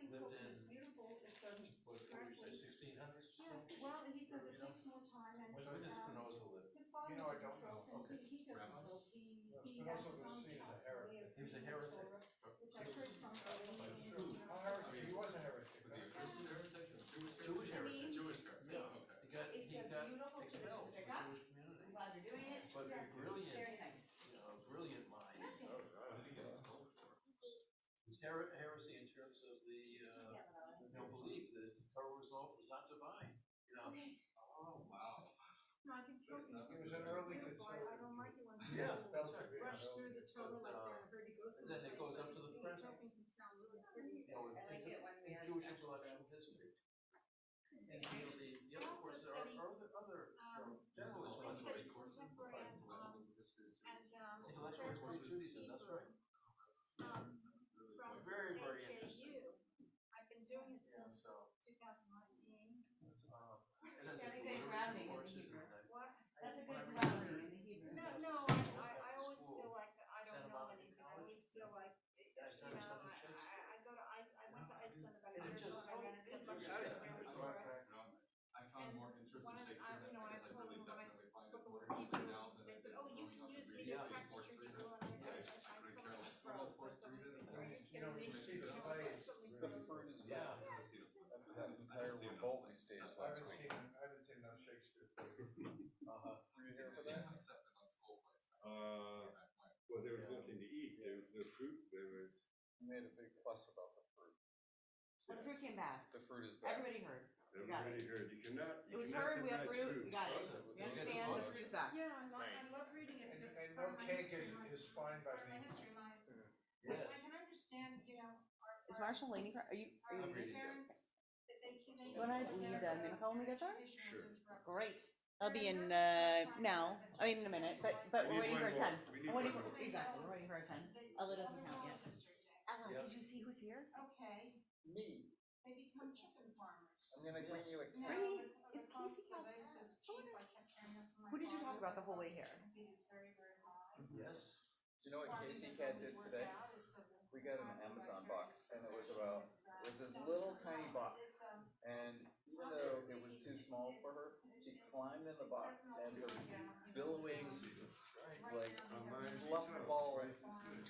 beautiful. lived in, It's beautiful. It's what did you say, 1600s? yeah. Well, he says it takes more time, and When did Spinoza live? his father I didn't don't know. cook, and Okay. he doesn't cook. He has Spinoza his was own seen as a way heretic. of He was a reading the heretic. Torah, which I've heard from Galatians. Oh, heretic. He was a heretic. Was he a Christian heretic or Jewish heretic. a Jewish heretic? Yeah, okay. He got It's a beautiful expelled tradition to from pick the up. Jewish community. I'm glad you're doing it. But a brilliant, Very nice. brilliant mind. Yes. What did he get expelled for? It's heresy in terms of the belief that Torah was not divine. Oh, wow. No, I think choking He is was an early beautiful. I don't like it when Yeah, people that's right. rush through the Torah like they're heard to go And then it goes up to the present. Choking can sound really pretty. In Jewish intellectual history. And the other course, there are other general Study courses. contemporary and Intellectual Judaism, that's right. from Very, very interesting. HAU. I've been doing it Yeah, since so, 2019. and then Sounds the like literary grounding in the courses Hebrew. and What? That's a when I good returned, grounding in the Hebrew. No, I always feel like I don't Santa know Monica anything. I College. always feel like, I started studying Shakespeare. I went to Iceland about a And year it ago, just- and I ran into a bunch of Yeah. Israeli tourists. I found more interest in Shakespeare. When I because told really them, when I definitely find spoke it a more little interesting Hebrew, now than they I said, did oh, you growing can up use and me reading to it, being practice forced your to read Hebrew, it. and I felt like a When I fraud. was So forced to read it, are you kidding when me? you see the You know, plays, something The goes- fruit is Yeah. that entire revolt stage I last haven't week. seen no Shakespeare plays. Were you here for that? Accepted on school plays. Well, there was nothing to eat. There was no fruit. There was. We made a big fuss about the fruit. Well, the fruit came back. The fruit is bad. Everybody heard. We got Everybody it. heard. You cannot. It was cannot heard, we have deny fruit, we got it. Was it? We understand, the fruit is back. Yeah, I love reading it because And it's part no of my cake history. is fine by Part of my me. history, Yes. I can understand, Is Marshall Laney, are you I'm reading? reading it. parents, that they can. You wanna lead Minha when we get there? Sure. Great. I'll be in, now, in a minute, but We we're need waiting for one a more. 10. We need I'm waiting one for, more. exactly, we're waiting for a 10. Ella doesn't count yet. Ella, Yep. did you see who's here? Okay, Me. they become chicken farmers. I'm gonna bring you a No, Great. the It's cost Casey of Cox. this is cheap. I kept hearing it from my Who did you talk father. about the whole way cost of here? chicken feed is very, very high. Yes. You know what Farming Casey doesn't Cat always did work today? out. We got an Amazon box, and it was about, it was this little tiny box. And even though it was too small for her, she climbed in the box and was billowing like fluff ball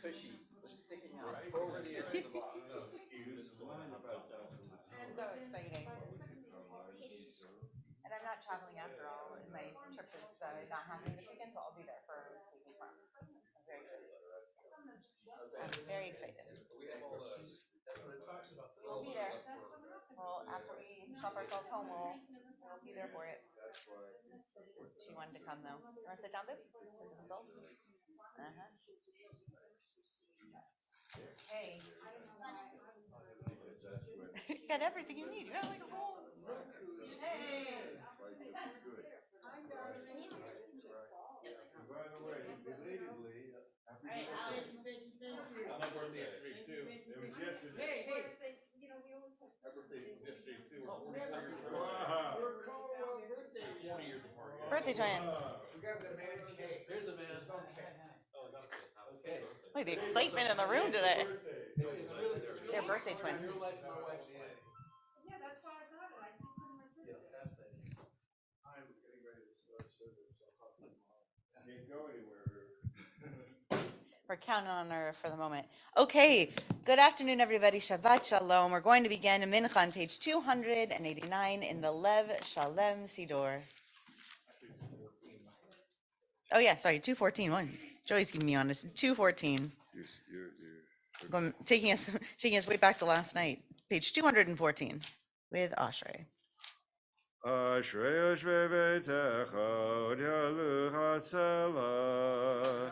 tushy was sticking out over the edge of the box. It's so exciting. And I'm not traveling after all, and my trip is not happening this weekend, so I'll be there for Casey tomorrow. I'm very excited. We have all the, that's what it talks about. We'll be there. Well, after we shop ourselves home, we'll be there for it. She wanted to come though. You want to sit down, babe? Sit just still. Hey. You got everything you need. You got like a whole. Hey. By the way, belatedly, happy Hey, birthday. On my birthday yesterday too. It was yesterday. We always have. My birthday was yesterday too. Wow. We're 40 years apart. Yeah. Birthday twins. We got the man cake. Here's a man. There's no cake. Oh, that's it. Okay. Look at the excitement in the room today. It's really, They're birthday twins. Your life, my wife's life. Yeah, that's why I got it. I couldn't resist Yeah, it. fascinating. I'm getting ready to start service. Can't go anywhere. We're counting on her for the moment. Okay, good afternoon, everybody. Shabbat Shalom. We're going to begin in Mincha on page 289 in the Lev Shalem Sidor. Oh yeah, sorry, 214. One. Joey's keeping me honest. 214. Taking us way back to last night. Page 214 with Ashrei. Ashrei Ashrei Beitecha Yalu Hasela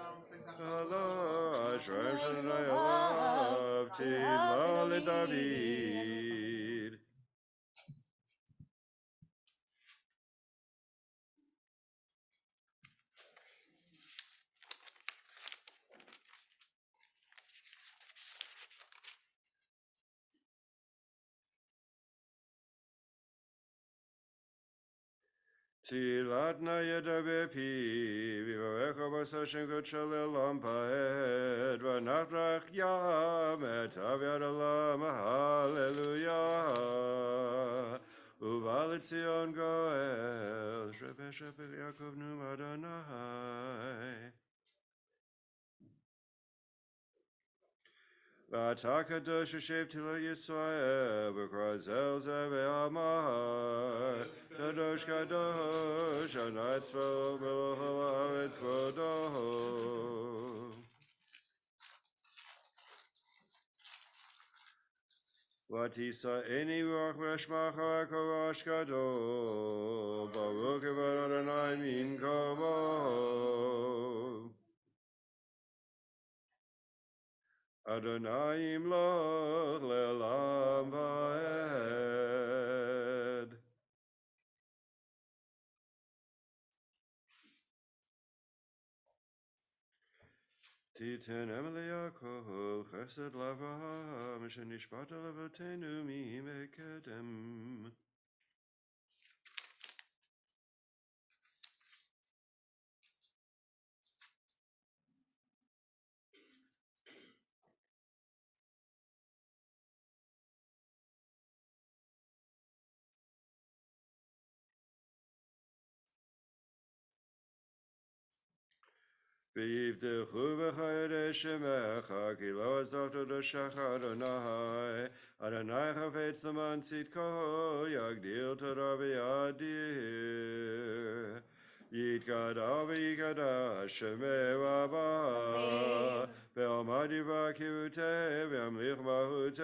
Alo Ashrei Shanai Alav Tila LeDavid. תהילת ידע בפי, ויברך בס השם קודשו לעולם פאד, ונפרח ים את אביד עולם, הללויה. ובא לציון גואל, שפר שפר יעקב נום אדוני. ואתה קדוש יושב תהילה ישראל, וכרזל זה ואמר, קדוש קדוש, ענה צבאות מלך הארץ כבודו. ותישאני רוח ושמך כראש גדול, ברוך כבוד אדוני מן כבוד. Adonai yimloch le'olam va'ed. Titenem le'Yaakov chesed l'Avraham, asher nishbata l'avotenu mi'mekedem. ויבטחו בחיידי שמך, כי לא עזבת דושך אדוני, אדוני חפץ למען צדקו, יגדיל תורה ויאדיר. יתגדל ויקדש שמי רבה, בעלמא דברה קירותי, וימליך מהותי,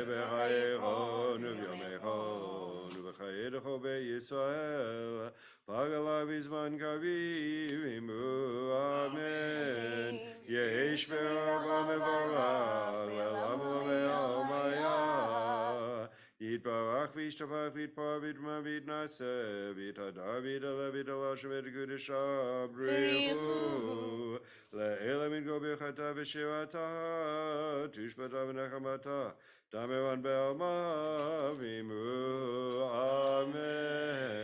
בחייכון ובימיכון, ובחיי דכו בישראל, פגלה בזמן קריב, אמרו אמן. יהי שמך מבורך, לעולם ולעולם היה. יתברך וישתבח ויתפאר ויתרומם ויתנשא, ויתהדר ויתעלה ויתעלה שמת קודשה בריחו. לאלה מנגו ברכתה ושירתה, תושבתה ונחמתה, דמרן בעלמא, ואמרו אמן.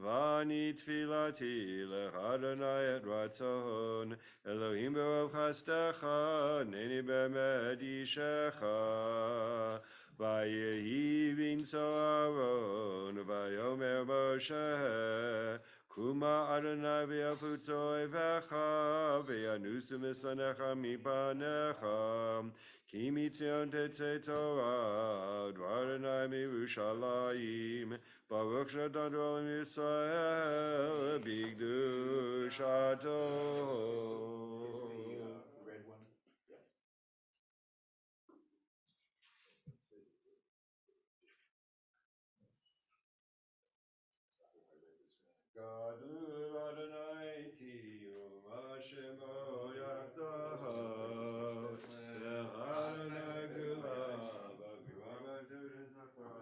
ואני תפילתי לך אדוני את רצון, אלוהים ברוב חסדך, הנני באמת אישך. ויהי בנשוא אהרון, ויאמר משה, קומה אדוני ויפוצו אויביך, וינוסו משנאיך מפניך, כי מציון תצא תורה, דבר אדוני מירושלים, ברוך שנתן תורה לישראל, בקדושתו. Gadol Adonai Tiyom Hashemo Yachdav, Adonai Gula, V'Gvura V'Gvura V'Gvura,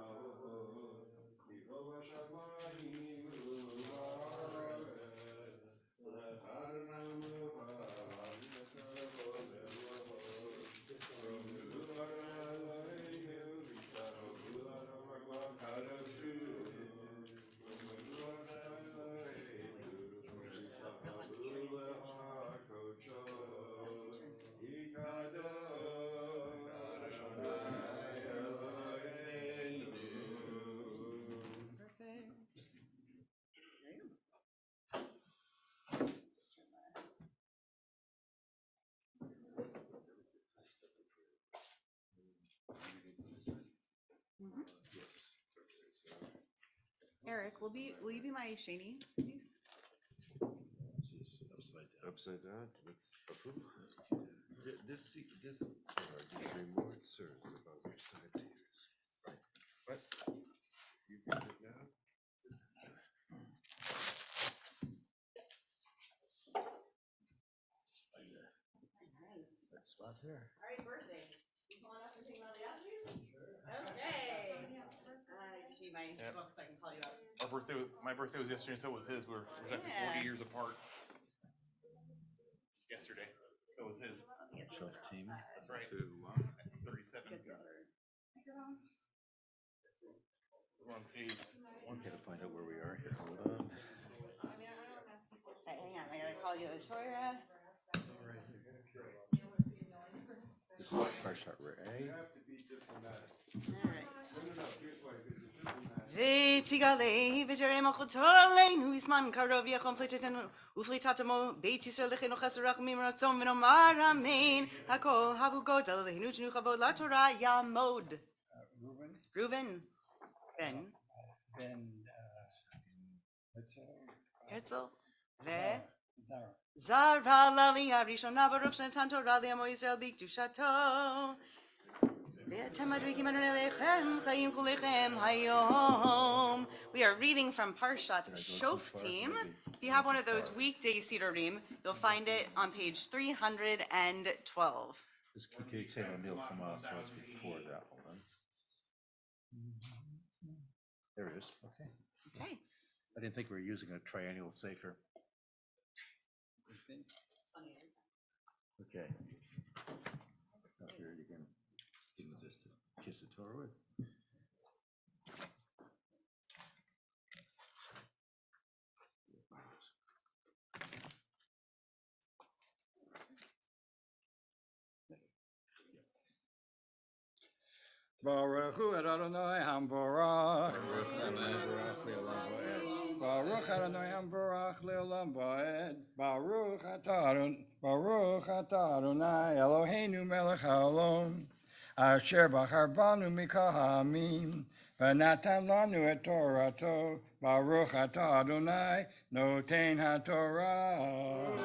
Mikol Hashamayim U'Haaretz, Adonai Melucha, V'Yisrael Le'Elohim, V'Gvura Eloheinu, V'Yisrael Le'Elohim, Kadoshu. Eric, will you be my shani, please? Upside down. That's this gives me more concerns about which side to use. Right. But you get it now. That spot there. All right, birthday. You come on up and take one of the other? Okay. I just need my book so I can call you up. My birthday was yesterday, and so was his. We're exactly 40 years apart. Yesterday, so was his. Shelf team. That's right. 37. Get the other microphone. We're on page 1. find out where we are here. Hold on. Hang on, I gotta call you the Torah. This is Parshat Re'eh. You have to be diplomatic. All right. No, here's why, because it's diplomatic. ותגלה ותראה מלכותו עלינו בזמן קרוב יחום פליטתנו ופליטת עמו בית ישראל לכנו חסר רחמים רצון ונאמר אמן הכל הבו גודל אלוהינו תנו כבוד לתורה יעמוד. Reuben, ראובן, בן, הרצל, Zara. וזרע לעלייה הראשונה ברוך שנתן תורה לעמו ישראל בקדושתו. ואתם מדביקים אליכם חיים כולכם היום. We are reading from Parshat Shoftim. If you have one of those weekday Sidurim, you'll find it on page 312. This is Kitei Tzema Milchama, so it's before that. Hold on. There it is. Okay. Okay. I didn't think we were using a triennial sefer. Okay. Up here you can give me this to kiss the Torah with. Baruch hu Adonai Hamborach. Baruch Adonai Hamborach le'olam va'ed. Baruch atah Adonai Eloheinu melech haolam. Asher bachar banu mikol ha'amim. V'natan lanu et Torato. Baruch atah Adonai noten haTorah.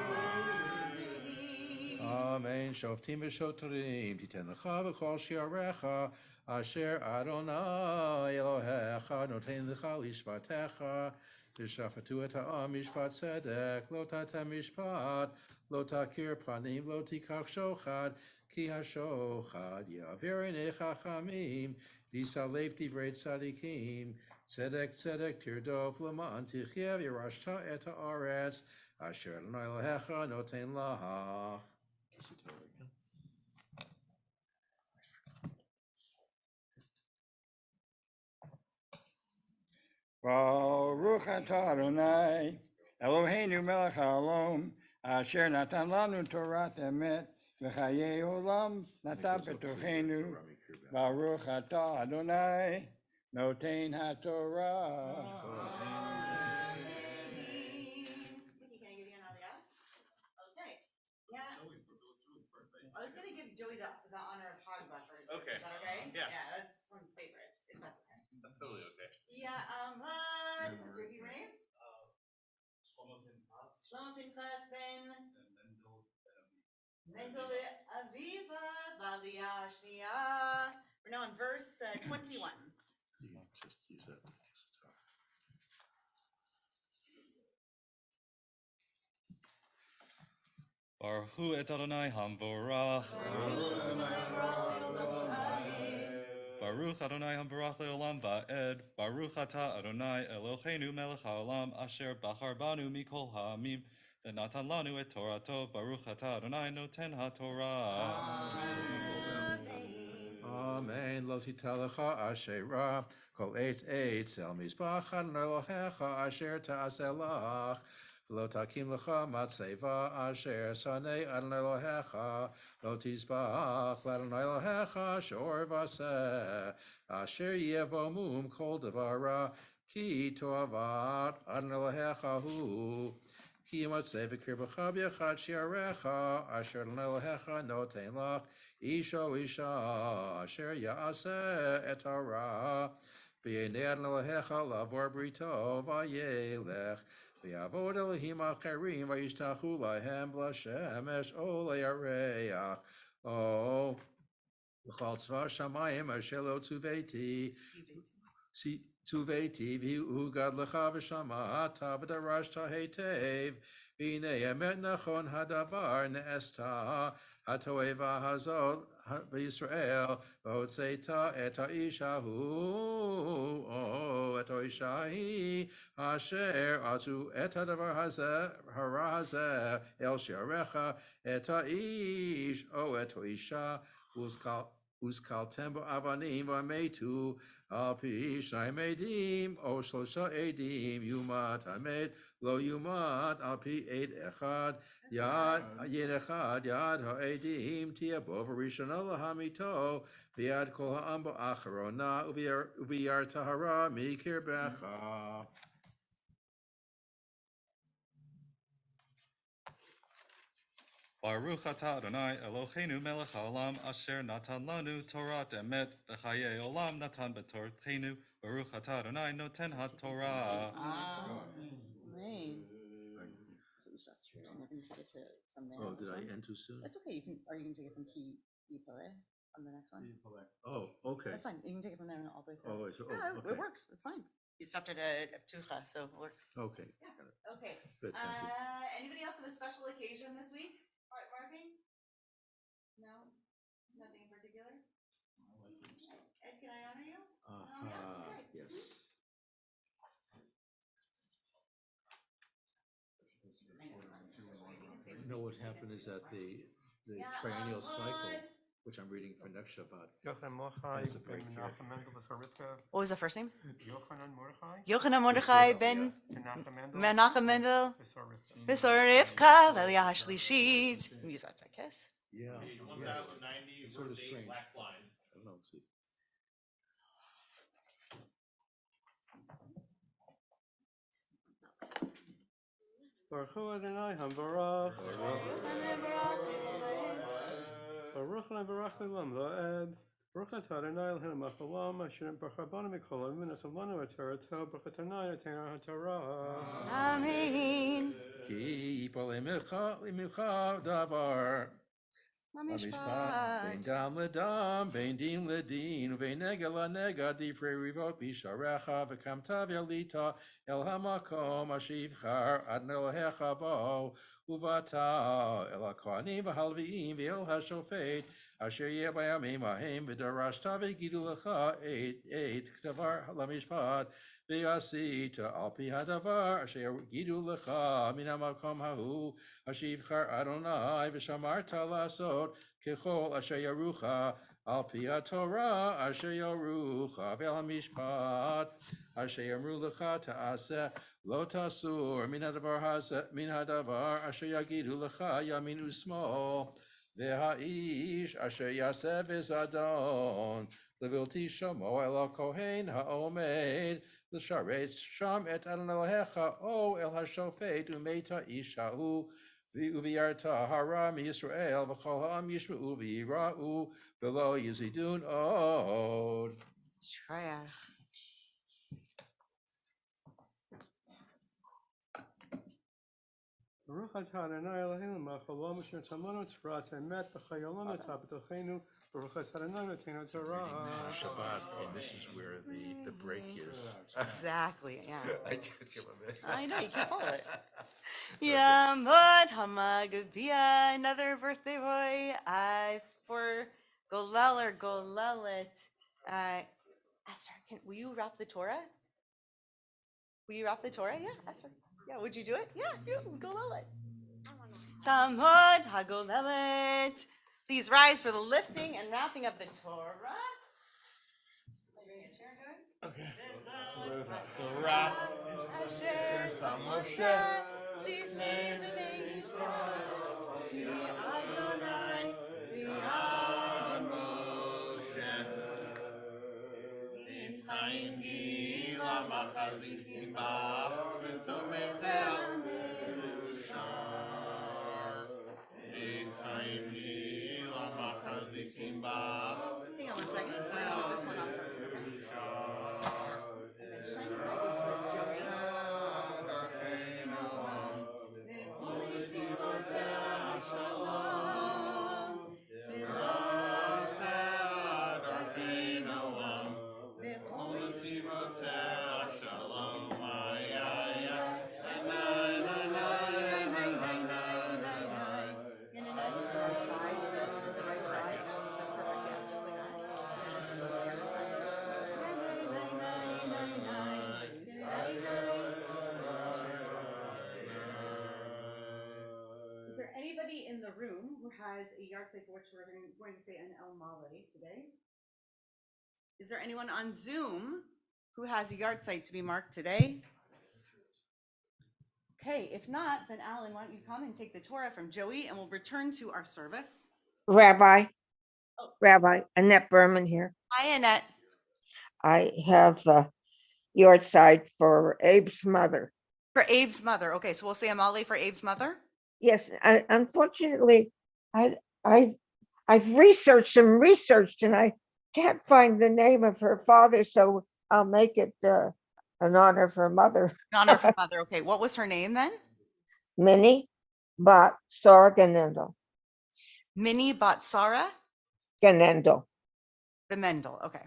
Amen. Shoftim v'shotorim, titen lecha v'chol shi'arecha, asher Adonai Elohecha noten lecha lishvatecha, v'shafatu et ha'am mishpat tzedek, lo tatem mishpat, lo takir panim, lo tikach shochad, ki hashochad ya'avir einei chachamim, v'yisalev divrei tzadikim, tzedek tzedek tirdof l'ma'an tichyev yerashta et ha'aretz, asher Adonai Elohecha noten laha. Baruch atah Adonai Eloheinu melech haolam asher natan lanu Torat emet v'chayei olam natan b'tochenu. Baruch atah Adonai noten haTorah. Okay. Yeah. I was gonna give Joey the honor of Hagba first. Okay. Is that okay? Yeah. Yeah, that's one of his favorites, if that's okay. That's totally okay. Yeah, what's your Hebrew name? Shlomo Pinchas Ben. Mendel Aviva Valia Shnia. We're now on verse 21. You can just use that. Baruch hu et Adonai Hamvorach. Baruch Adonai Hamvorach le'olam va'ed. Baruch atah Adonai Eloheinu melech haolam asher bachar banu mikol ha'amim v'natan lanu et Torato. Baruch atah Adonai noten haTorah. Amen. Lo titalecha asherah, kol eitz eitz el mizbach Adonai Elohecha asher ta'aselach. Lo takim lecha matzeva asher sanei Adonai Elohecha. Lo tizbach l'Adonai Elohecha shor vaseh. Asher yevo mum kol devara ki toavat Adonai Elohecha hu. Ki matzeh v'kirbecha b'yachad shi'arecha asher Adonai Elohecha noten lach. Isho isha asher ya'aseh et hara b'yeinei Adonai Elohecha labor brito v'yelech v'yavod Elohim acherim v'yishtachu lahem b'lashemesh olei areach o l'chal tzva shamayim asher lo tzuveti tzuveti v'hu gad lecha v'shamata v'darashta hetev v'nei emet nachon hadavar ne'esta hatoeva hazot v'Yisrael v'hotzeta et ha'isha hu et ha'isha hi asher azu et hadavar hazeh hara hazeh el shi'arecha et ha'ish et ha'isha Uskaltem avanim vametu al pi shnayim edim o shlosha edim yumat hamed lo yumat al pi ed echad yad echad yad ha'edim tia bo v'rishona lahamito v'yad kol ha'am ba'acharona uviyar tahara mikir becha. Baruch atah Adonai Eloheinu melech haolam asher natan lanu Torah emet v'chayei olam natan b'tortenu. Baruch atah Adonai noten haTorah. Amen. So you stopped here, and you're going to take it from there. Oh, this did I one? end too soon? That's okay. You can, or you can take it from Ki Pare on the next one. Oh, okay. That's fine. You can take it from there and all the way Oh, through. wait, so- Yeah, oh, it okay. works. It's fine. You stopped at a Ptucha, so it works. Okay. Okay. Good, thank you. Anybody else have a special occasion this week? Art marking? No? Nothing in particular? Ed, can I honor you? Okay. Yes. You know what happened is that the triennial cycle, which I'm reading for next Shabbat, has a break here. What was the first name? Mordechai. Yochanan Mordechai ben Menachem Mendel Visor Rivka Lelia Hashlishit. Use that to kiss. Yeah. Page Yeah. 1090, Sort of verse 8, strange. last line. I don't know, see. Baruch Hu Adonai Hamvarach. Baruch Levarach Lelam Lo'ed. Baruch Atah Adonai Eloheinu Melech Haolam Asher Baruch Rabanu Mikol Avinu Natam Lanu Et Torato Baruch Adonai Eloheinu HaTorah. Amen. Ki Micha Davar. Amishpat. Bein dam ledam, bein din ledin, bein nega lanega, difrei rivot bisharecha, v'kam tav yalita, el hamakom ashivchar, ad nelohecha bo, uvata, el hakohanim v'halviim, v'el hashofet, asher yeh bayamim ahem, v'darashta v'gidu lecha, et davar lamishpat, v'yasita, al pi hadavar, asher gidu lecha, min hamakom hahu, ashivchar Adonai, v'shamarta lasot, kechol asher yarucha, al pi haTorah asher yarucha, ve'al hamishpat, asher yamru lecha ta'aseh, lo tasur, min hadavar asher yagidu lecha, yamin u'smol, ve'ha'ish asher yaseh v'zadon, levilti shamo el kohen ha'omed, l'sharetz sham et Adonai Elohecha, o el hashofet u'meita ishahu, V'uviyarta haram Yisrael v'chol ha'am yishma'u v'yira'u v'lo yizidun od. Shreya. Baruch Atah Adonai Eloheinu Melech Haolam Asher Natam Lanu Torah Emet v'chayei olam Atah b'tocheinu. Baruch Atah Adonai Eloheinu Torah. Shabbat, and this is where the break is. Exactly, yeah. I can't give a minute. I know, you can't follow it. Yamod Hamagavia, another birthday boy for Golel or Golelet. Esther, will you wrap the Torah? Will you wrap the Torah? Yeah, Esther. Yeah, would you do it? Yeah, you Golelet. Tamod Hagolelet. Please rise for the lifting and wrapping of the Torah. Am I bringing a chair going? Okay. Torah, Asher Moshe, Lifnei B'nei Yisrael, Adonai, Ad Moshe. It's Chaim Gila Machazikim Bach, V'tomechel Ushar. It's Chaim Gila Machazikim Bach, Hang on 1 second. We're gonna put this one on first, okay? Ushar. And then shiny side goes towards Joey. Is there anybody in the room who has a yahrzeit for which we're going to say an El Male today? Is there anyone on Zoom who has a yahrzeit to be marked today? Okay, if not, then Alan, why don't you come and take the Torah from Joey and we'll return to our service. Rabbi, Oh. Rabbi Annette Berman here. Hi, Annette. I have your side for Abe's mother. For Abe's mother. Okay, so we'll say Amale for Abe's mother. Yes, unfortunately, I've researched and I can't find the name of her father, so I'll make it an honor for mother. In honor of her mother. Okay, what was her name then? Minnie Bat Sara Ganendo. Minnie Batsara Ganendo. Bemendel. Okay.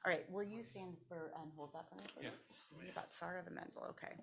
All right, will you stand for and hold that for me, please? Minnie Batsara Bemendel. Okay.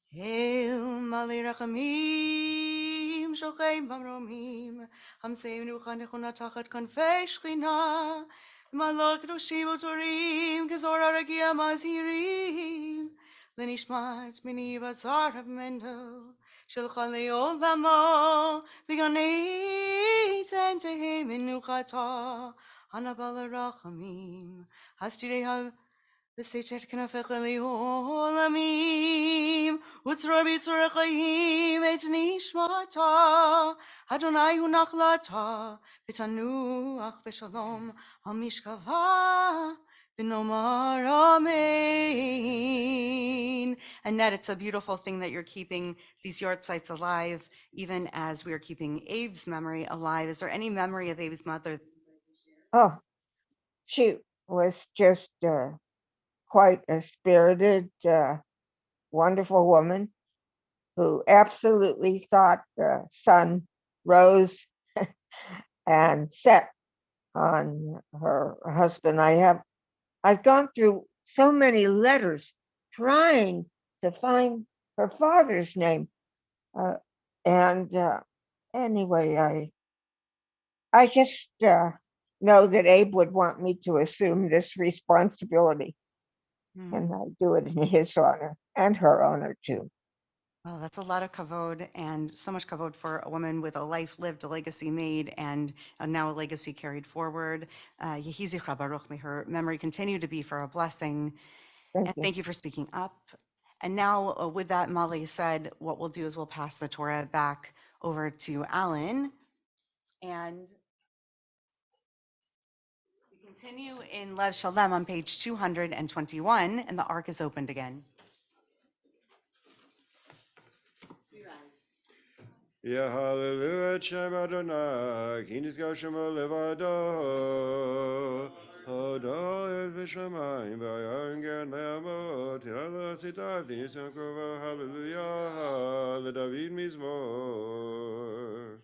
Hail Mali Rachamim, Shocheim Bamromim, Hamseinu Chanechuna Tachat Konfei Shchina, Malor Kedoshim Otorim, Kezora Ragia Mazirim, Lenishmat Mini Bazar of Mendel, Shelcha Leolamo, Biganei Tentehem Menuchata, Hanabala Rachamim, Hastirei V'seichet knafech le'olamim, utzror b'tzor chayim et nishmata, Adonai hu nachlata, v'tanuach b'shalom hamishkava, v'nomar amen. Annette, it's a beautiful thing that you're keeping these yahrzeits alive, even as we are keeping Abe's memory alive. Is there any memory of Abe's mother? Oh, she was just quite a spirited, wonderful woman who absolutely thought the sun rose and set on her husband. I've gone through so many letters trying to find her father's name. Anyway, I just know that Abe would want me to assume this responsibility. And I do it in his honor and her honor too. Well, that's a lot of kavod, and so much kavod for a woman with a life lived, a legacy made, and now a legacy carried forward. Yehi zichra baruch, may her memory continue to be for a blessing. Thank you for speaking up. And now, with that, Molly said, what we'll do is we'll pass the Torah back over to Alan. And we continue in Lev Shalem on page 221, and the ark is opened again. Yeah, hallelujah, Shem Adonai, Kinis Goshem Olevado, Hodol Vishamayim, Vayarim Gan Leamot, Yalla Sitav, Nisan Krova, hallelujah, Le David Mizmor.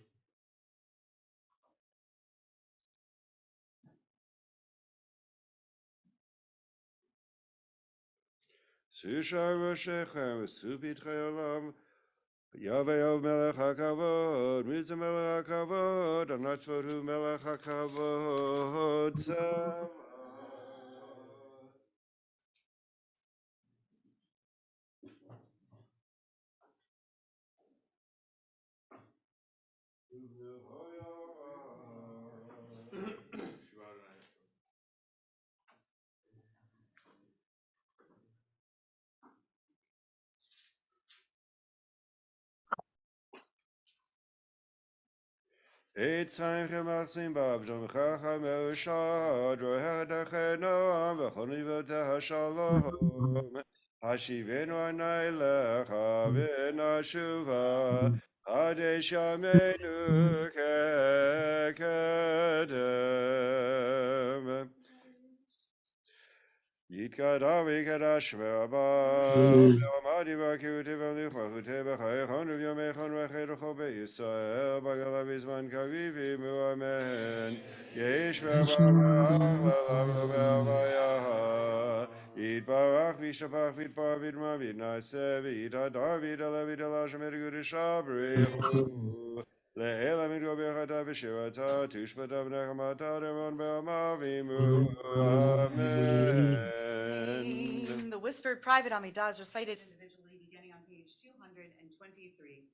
Sushar Roshechem, Supit Chayolam, Yahweh Melech HaKavod, Mizah Melech HaKavod, Anatzvotu Melech HaKavod, Tzemach. Eitzayim chemachsim b'avdom chacham eushad rohed achenoam v'chonivoteh hashalom hashivenu anay lecha v'nashuva kadesh yameinu kekedem Yitkadavi kadash ve'abam Le'amadi v'akiuti v'lichmachute b'chayechon v'yomechon v'cherucho be'Yisrael b'galav izman kavivi mu'amen Yesh ve'abam ve'achlelam ve'avayaha Yitbarach v'yishtapach v'yitbar v'yidma v'yidnaseh v'yitadar v'yidala v'yidala shemer gudisha b'richu Le'ela mitgo b'chata v'shirata tushbata v'nechamata remon be'amavimu Amen. The whispered private Amidah is recited individually beginning on page 223.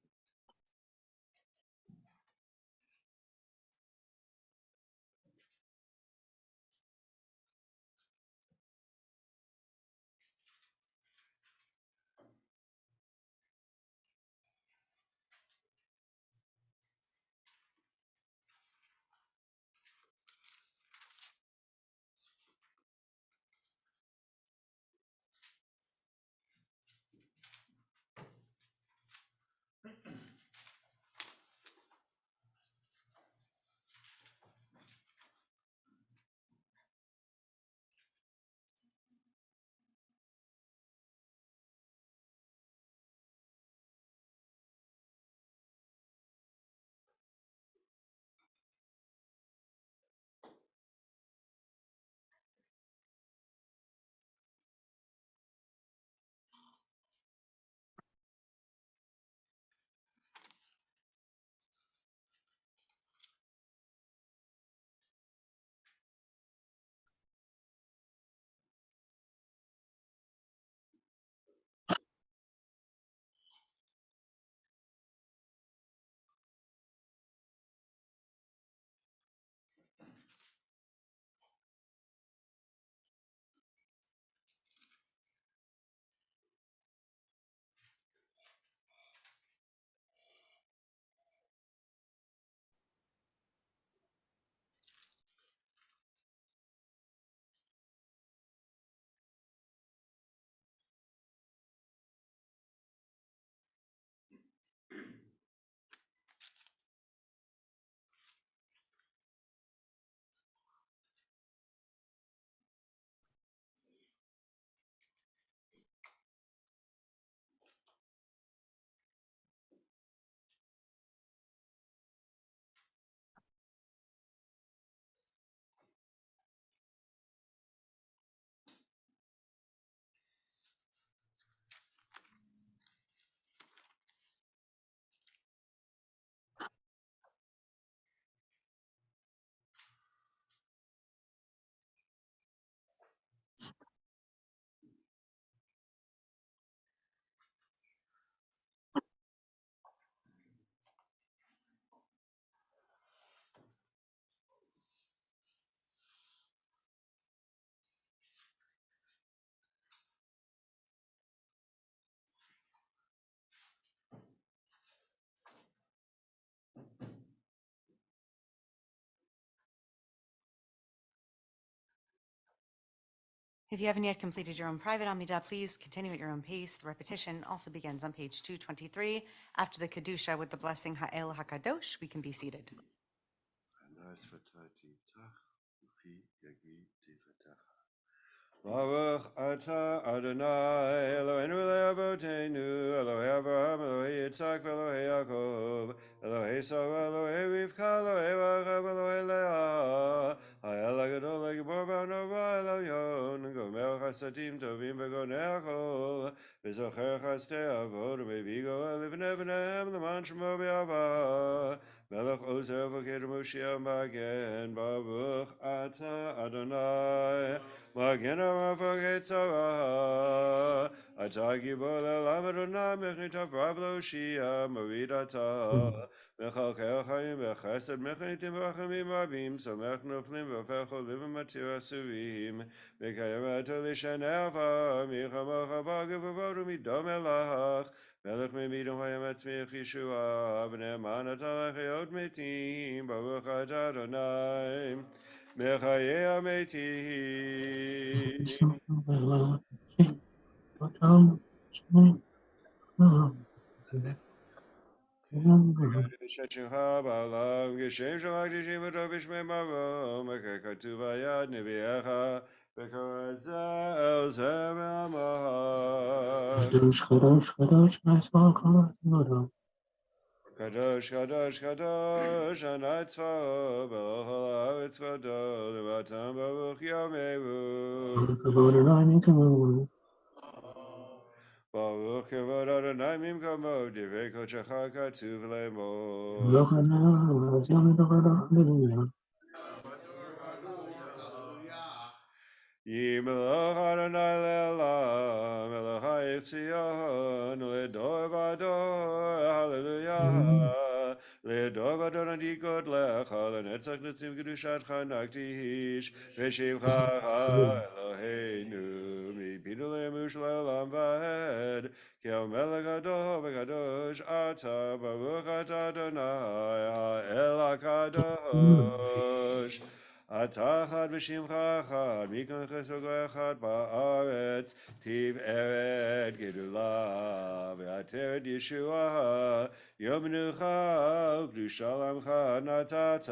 If you haven't yet completed your own private Amidah, please continue at your own pace. The repetition also begins on page 223. After the Kedusha with the blessing Ha'el HaKadosh, we can be seated. Baruch atah Adonai Eloheinu le'avoteinu Elohei Avraham Elohei Yitzhak Elohei Yaakov Elohei Sarah Elohei Rivka Elohei Rachel Elohei Leah Ha'el HaGadol HaGibor VaHanora Elyon Gomer Chasadim Tovim V'gonei HaKol V'zocher Chasdei Avod U'mevigo Elivnei B'nehem L'man Shemo B'Yavah Melech Ozer V'Keder Moshiach Magen Baruch atah Adonai Magen Rafak Tzara, Atagi Bola Lamadona, Mechnita Pablo Shia, Maridata, Mechalkel Chaim, Mechesed, Mechnitim Rachamim Rabim, Samech Noflim, Vafecho, Livim Matira Surim, Mekayem Atolishaneva, Michamacha Baga, Vavodu Midom Elach, Melech Memidom Hayam Etzmich Yeshua, Bnei Manat Alach Metim, Baruch Atah Adonai. Mechaye Ameti. Shechincha ba'alam geshem shavakdishim v'tovishmei maro mekhe katuv hayad neviecha v'korazah el zeh ve'amah. Kadosh, Kadosh, Kadosh, Anat Tzvaro, Baruch ha'aretz v'ado, Levatam Baruch Yameru. Baruch Kavod Adonai Mimkamo, Divrei Kodesh Katuv Lemor. Yimelach Adonai le'olam, Melech ha'etzion, Le'dor v'ador, Hallelujah. Le'dor v'ador adikot lecha, Le'netzach netzim kedushatcha nakdish, V'shivcha Eloheinu, Mipidu le'emush le'olam va'ed, Ki ha'melech gadol v'kadosh ata, Baruch atah Adonai ha'el HaKadosh. אתה אחד ושמך אחד, מכאן חסר אחד בארץ, תפארת גדולה, ועטרת ישועה, יום מנוחה וקדושה לעמך נתת,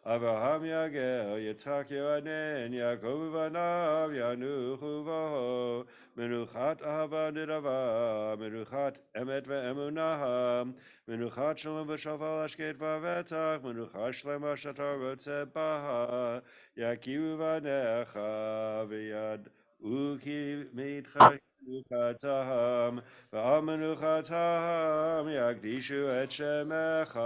אברהם יגר, יצחק ירנן, יעקב ובניו ינוחו בו, מנוחת אהבה נדבה, מנוחת אמת ואמונה, מנוחת שלום ושלווה השקט והבטח, מנוחה שלמה שאתה רוצה בה, יכירו בניך וידעו כי מנוחתם, ועל מנוחתם יקדישו את שמך.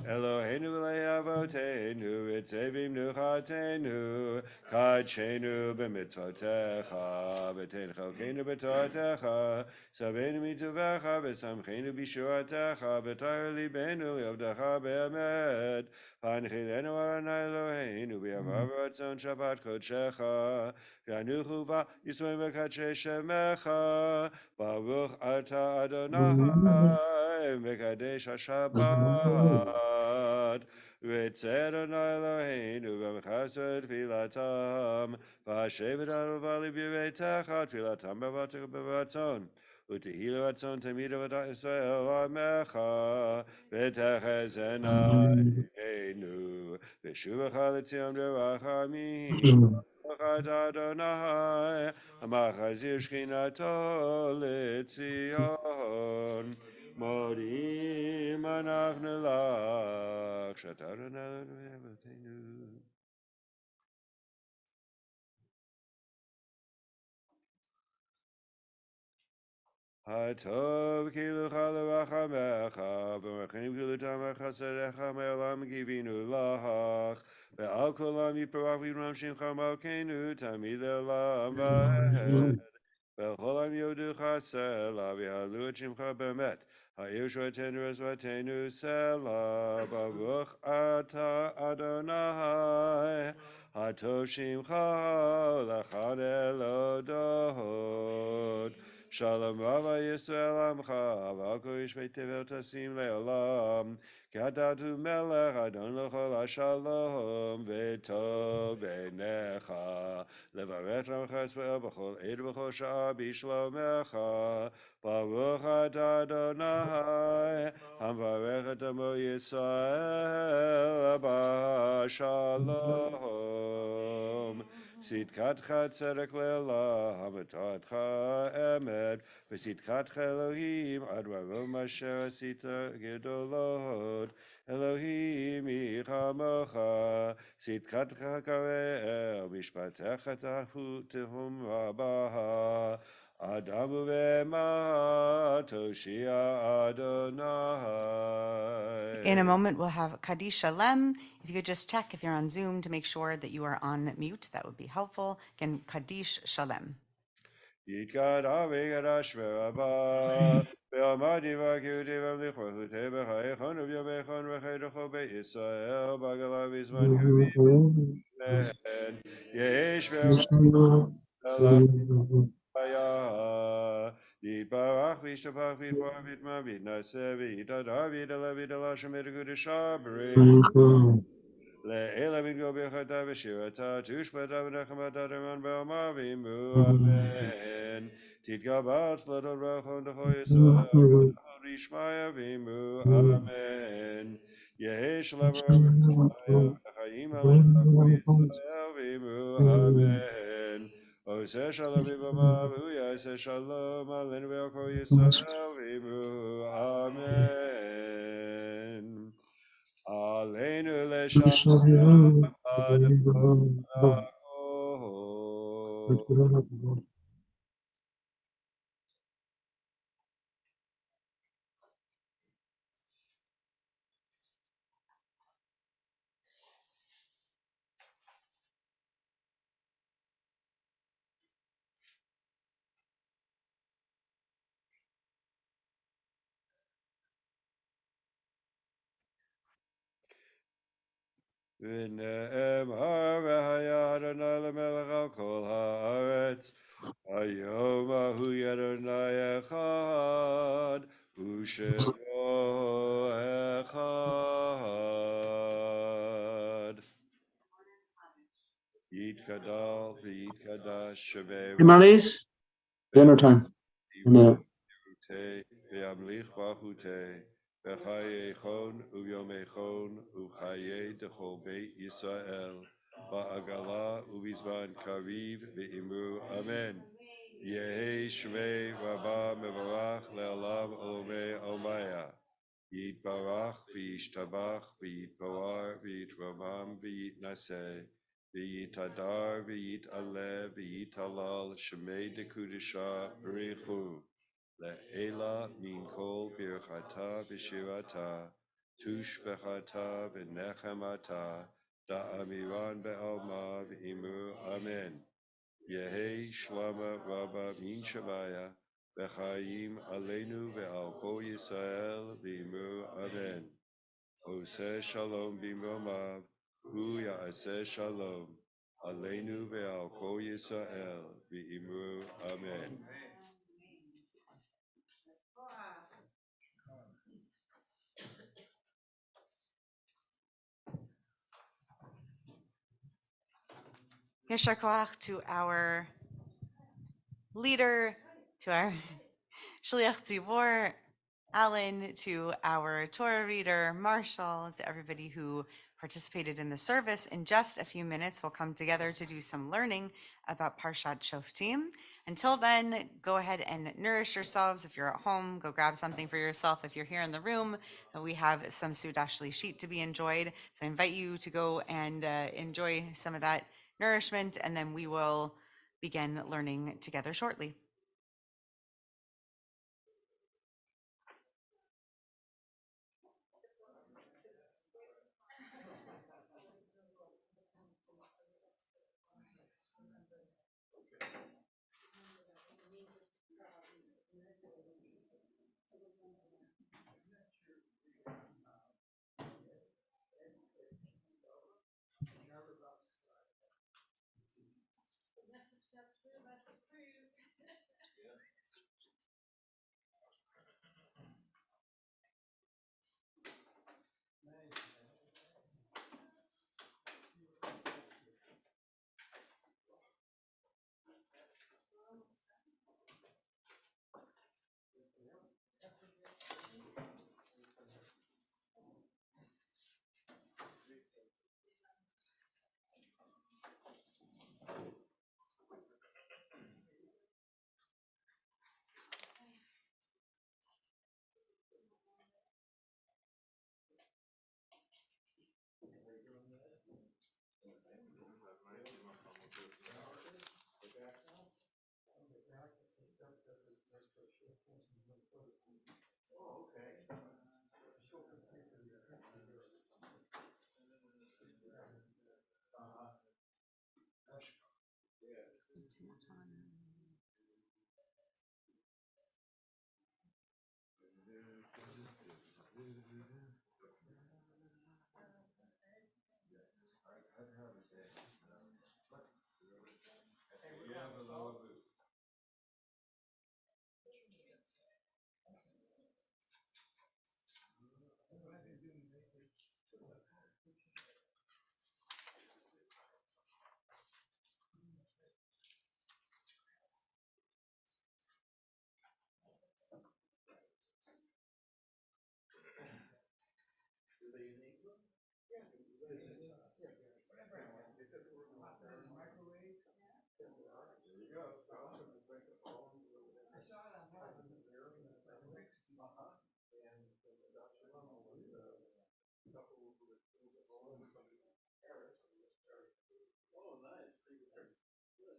אלוהינו ואלוהי אבותינו, רצה במנוחתנו, קדשנו במצוותיך, ותן חלקנו בתורתך, סבנו מטובך, ושמחנו בישועתך, ותאר ליבנו לעבדך באמת. פנחילנו אדוני אלוהינו, באהבה ורצון שבת קודשך, וינוחו בה ישראל מקדשי שמך, ברוך אתה אדוני מקדש השבת. רצה אדוני אלוהינו במחסר תפילתם, והשבת ערבה לביתך תפילתם בבטח וברצון. ותהי לרצון תמיד עבודת ישראל עמך, ותחזינה עינינו, ושובך לציון ברחמים. ברוך אתה אדוני, המחזיר שכינתו לציון. מודים אנחנו לך, שאתה אדוני אלוהינו אבותינו. הטוב קילוך לרחמך, ומרחמים גדולתם וחסדיך מעולם גיבינו לך, ועל כולם יפרח וירום שמך מלכנו תמיד לעולם ועד. בכל העם יודוך סלע, ויעלו את שמך באמת, העיר שועתנו וזרועתנו סלע, ברוך אתה אדוני, הטוב שמך לך להודות. שלום רב ישראל עמך, ועל כל יושבי תבל תשים לעולם, כי אתה הוא מלך, אדון לכל השלום, טוב בעיניך, לברך רמך ישראל בכל עת ובכל שעה בשלומך, ברוך אתה אדוני, המברך את עמו ישראל בשלום. צדקתך צדק לעולם, המתתך אמת, וצדקתך אלוהים, עד רום אשר עשית גדולות. אלוהים מי כמוך, צדקתך כרעל, משפטך תהום רבה. אדם ובהמה תושיע אדוני. In a moment, we'll have Kaddish Shalem. If you could just check if you're on Zoom to make sure that you are on mute, that would be helpful. Again, Kaddish Shalem. יתגדע ויגדש ורבה, ועמדי והקיותי והמליכותי בחייכון וביומייכון וחידכו בישראל, בגלה בזמן קריב להן, יש ועמד יתברך וישתבח ויתברך ויתמה ויתנשא ויתהדר ויתעלה ויתעלה שמר קודשה בריך לאלה מתגור ברכתה ושירתה תושבתה ונחמתה דרמן בעלמה ואימו אמן תתגבר צלתות ברכות לכל ישראל כל רשמיה ואימו אמן יהי שלום וחיים עלינו כל ישראל ואימו אמן עושה שלום בבמה והוא יעשה שלום עלינו ועל כל ישראל ואימו אמן עלינו לשלום ונאמר והיה אדוני למלך על כל הארץ היום ההוא אדוני אחד ושמו אחד יתגדל ויתקדש שמי Marlies, dinner time. A minute. וימליך בחותי בחייכון וביומייכון ובחיי דכל בית ישראל בעגלה ובזמן קריב ואמרו אמן. יהי שמי רבה מבורך לעולם עולמי עולמיה. יתברך וישתבח ויתפאר ויתרומם ויתנשא ויתהדר ויתעלה ויתהלל שמי דקודשה בריחו. לעילה מן כל ברכתה ושירתה, תושבחתה ונחמתה, דאמירן בעלמה ואמרו אמן. יהי שלמה רבה מן שמיה, וחיים עלינו ועל כל ישראל ואמרו אמן. עושה שלום במרומיו, הוא יעשה שלום עלינו ועל כל ישראל ואמרו אמן. Yashar koach to our leader, to our Shliach Tzibor, Alan, to our Torah reader, Marshall, to everybody who participated in the service. In just a few minutes, we'll come together to do some learning about Parshat Shoftim. Until then, go ahead and nourish yourselves. If you're at home, go grab something for yourself. If you're here in the room, we have some Sudash Lishit to be enjoyed. So I invite you to go and enjoy some of that nourishment, and then we will begin learning together shortly. Oh, nice. Good.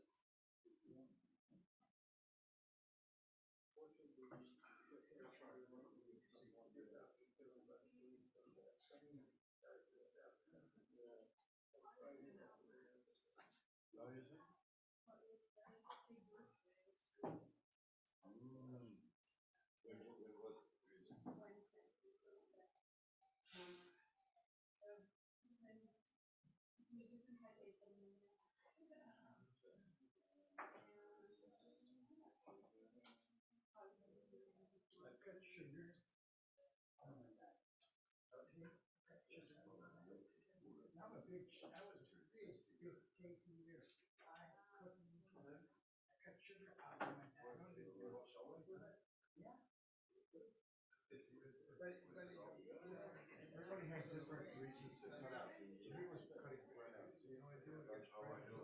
Everybody has different reasons to cut out. He was cutting right out. So you know what I do?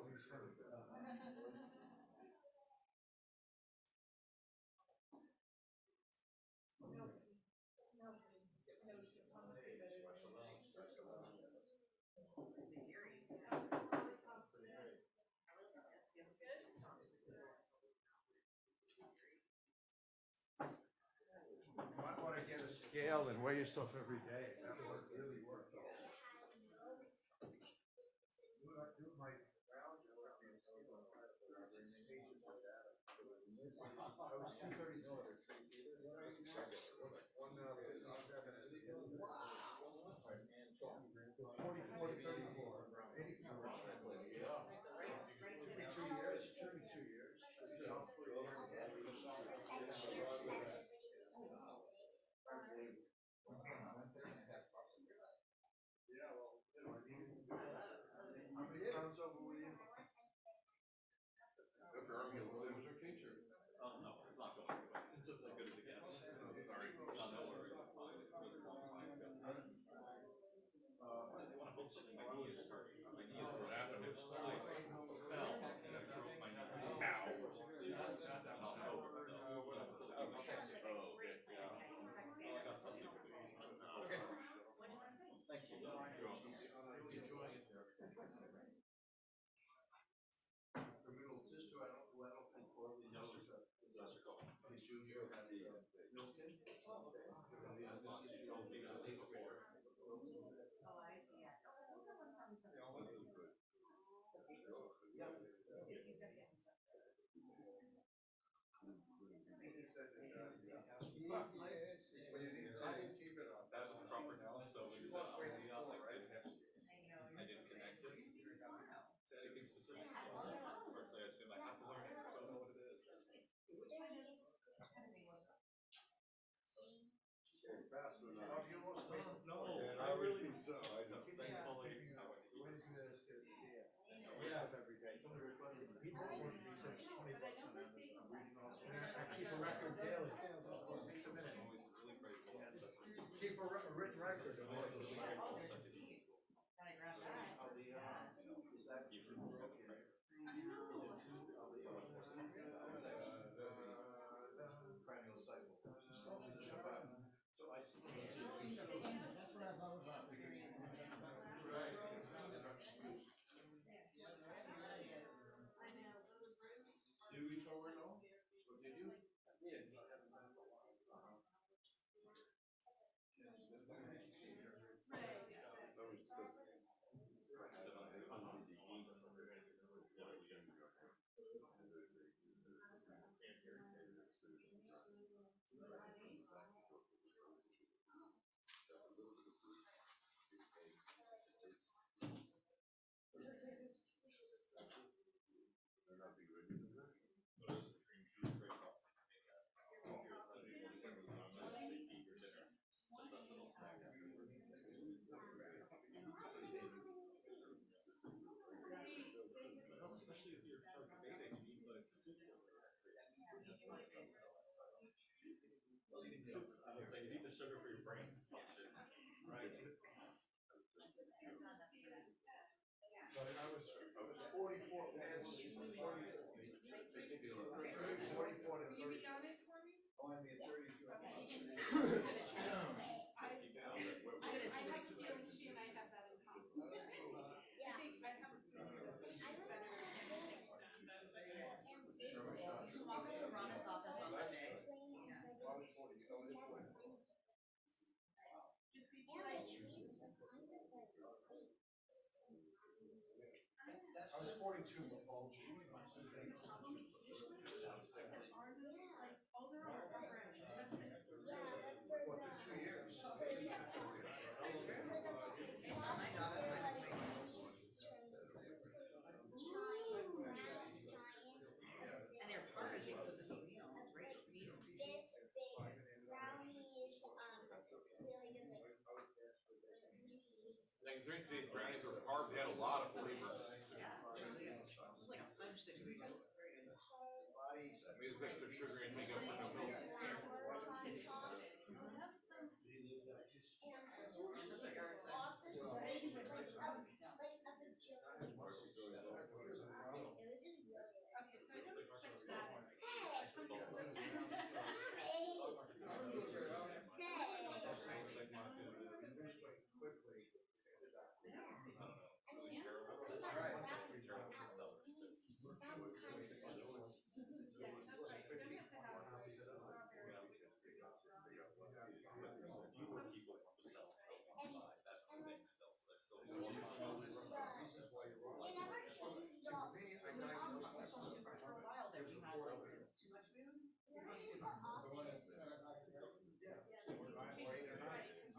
You might want to get a scale and weigh yourself every day. That would really work. Oh no, it's not going anywhere. It's as good as it gets. Sorry. No, no worries. It's fine. It was a long time ago. I want to hope something. My knee is hurting. My knee is what happened. I fell and I broke my knee. Ow. Not over though. But I'm still doing it. Oh, okay. Yeah. So I got something to do. Okay. Thank you. You're welcome. Really enjoying it there. The middle sister, I don't think Corley knows her. His junior had the Milton. Yes, this is told me that before. That was the proper noun, so when you said right? I didn't connect it to anything specific. Of course, I assume I have to learn it. I don't know what it is. No, I really think so. I know. Thankfully, Every day. He bought one of these, it's $20 on Amazon. I'm reading all. I keep a record daily. Takes a minute. I'm always really grateful. Keep a written record of all those. Really grateful in secondary school. Is that Even from the prayer. cranial cycle? So I see. That's what I thought about. Do we forward all? Or did you? Yeah. Especially if you're debating, you need like soup. Well, you need soup. I would say you need the sugar for your brain function. Right. But I was 44 minutes, 40 42 bulges. Well, 2 years. And they're partying, so this will be a great meal. Like, these brownies are hard, they had a lot of flavor. Yeah, it really is. It's like a fudge situation. Maybe it's extra sugar and make up for no milk. Those are Eric's.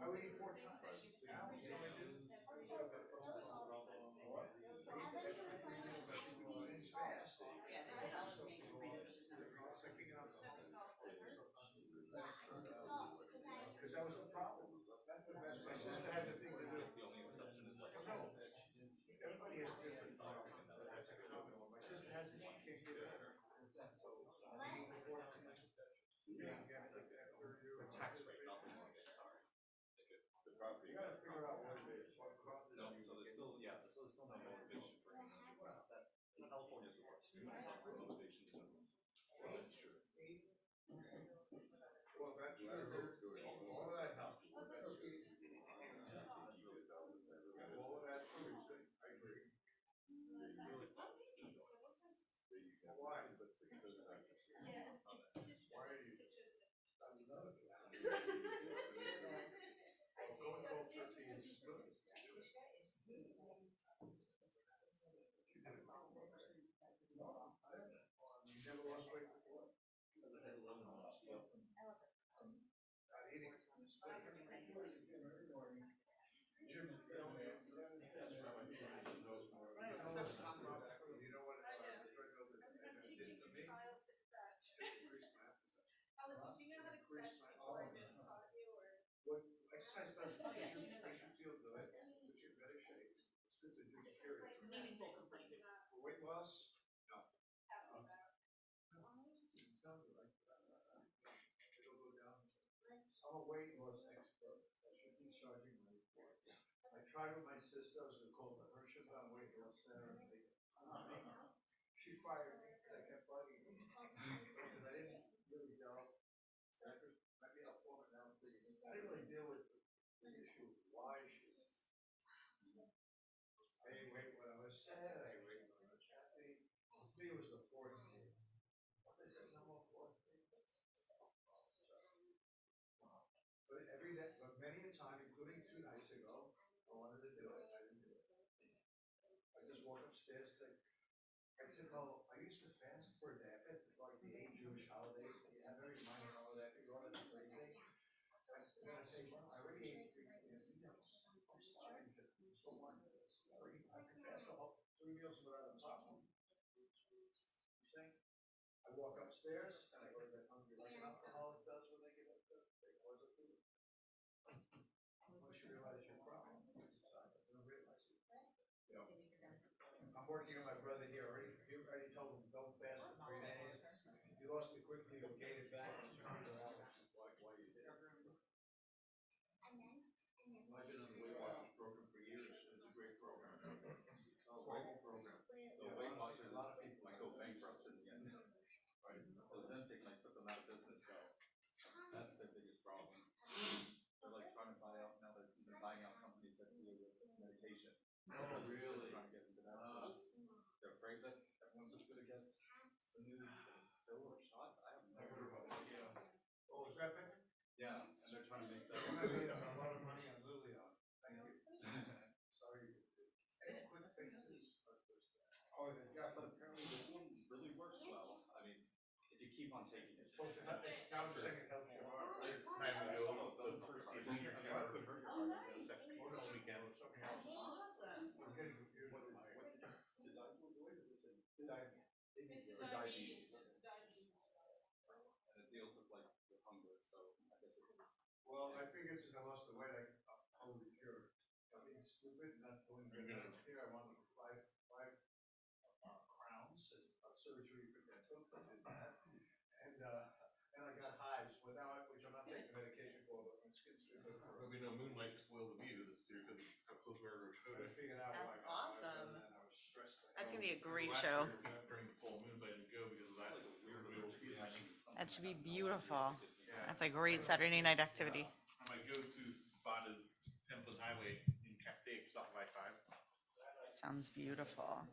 I would eat 4 times. Now, you know what I do? It's fast. Yeah, this salad makes me really It's like picking up the because that was the problem. That's the best. My sister had the thing to do. The only exception is like No, everybody has different. That's a common one. My sister has it, she can't get it. the tax rate, not the mortgage, sorry. The property. You gotta figure out what it is. No, so there's still, yeah, so there's still no motivation for that. California's the worst. That's the motivation. Well, that's true. Well, that's true. All of that helps. All of that true. I agree. Why? Why are you? Going cold turkey is good. You never lost weight before? Not eating. Jim, you know what treadmill did for me? What exercise does makes you feel good, puts you in better shape. It's good to do, period. Meaningful complaints. For weight loss, no. It'll go down. I'm a weight loss expert. I should be charging money for it. I tried with my sister, I was gonna call her Shabbat Weight Loss Center. She fired me, I kept bugging me. Because I didn't really delve. Maybe I'll form it now. I didn't really deal with the issue of why she. I ate weight when I was sad, I ate weight when I was happy. For me, it was the fourth day. They said no more fourth day. But every day, but many a time, including 2 nights ago, I wanted to do it, I didn't do it. I just walked upstairs, I said, no, I used to fast for a day, I fasted for like the 8 Jewish holidays, you have every minor holiday, I could go on this crazy. And I say, well, I already ate 3 meals. I'm starting to, so what? I can fast the whole 3 meals without a problem. You see? I walk upstairs and I go to bed hungry, like an alcoholic does when they get up there. They cause a food. Once you realize your problem, you don't realize it. You know, I'm working on my brother here already. He already told him don't fast for 3 days. If you lost it quickly, you'll gain it back. Why you did. I've been on the Weight Watchers program for years. It's a great program. Great program. The Weight Watchers, a lot of people might go bankrupt in the end. Right. Ozempic might put them out of business though. That's their biggest problem. They're like trying to buy out, now they're buying out companies that deal with medication. Oh, really? Trying to get into that. They're afraid that everyone's just gonna get the new pill or shot. I have no idea. Oh, is that big? Yeah, and they're trying to make that. I made a lot of money on Lilion. Thank you. Sorry. Any quick fixes? Yeah. But apparently this one really works well. I mean, if you keep on taking it. Well, now you're saying it helps your heart, right? No, it doesn't hurt your heart. It could hurt your heart if it's Oh, no, weekend. something else. I'm getting confused. What did I lose weight or was it for diabetes? And it deals with like with hunger, so I guess it. Well, I think it's I lost the weight. I totally cured. I'm being stupid, not doing good enough here. I wanted five crowns and surgery for dental. I did that, and I got hives. Well, now which I'm not taking medication for, but my skin's too good for. But we know moonlight spoiled the view this year because how close we are to I COVID. figured out why I That's got hives, awesome. and then I was stressed. That's gonna be a great Last show. year, during the full moons, I didn't go because of that. Like a weird little see it. That should be beautiful. That's a great Saturday night activity. I might go to Bada's Templin Highway in Castaic, just off of I-5. Sounds beautiful.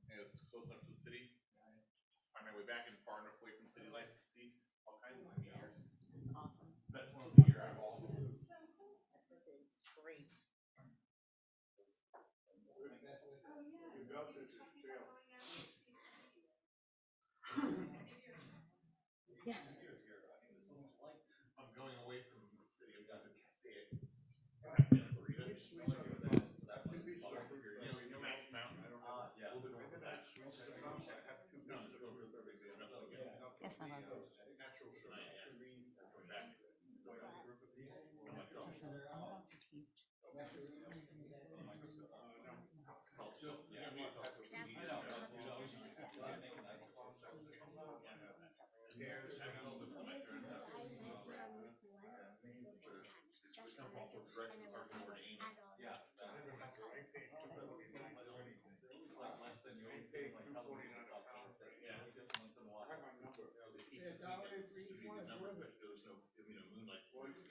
And it's close enough to the city. Find my way back and far enough away from city lights to see all kinds of meteors. Awesome. That's one of the year out. Great. Yeah. I'm going away from the city. I'm going to Castaic. Santa Clarita. You know Mountain Mountain? Yeah. A little bit north of that. No, it's going for the third base. Yes, my love. Natural sugar. Coming back. Listen, I'm about to teach. Less than you always say, like $2.49 a pound. Yeah. Once in a while. I have my number. It's always each one is worth it. There's no, moonlight.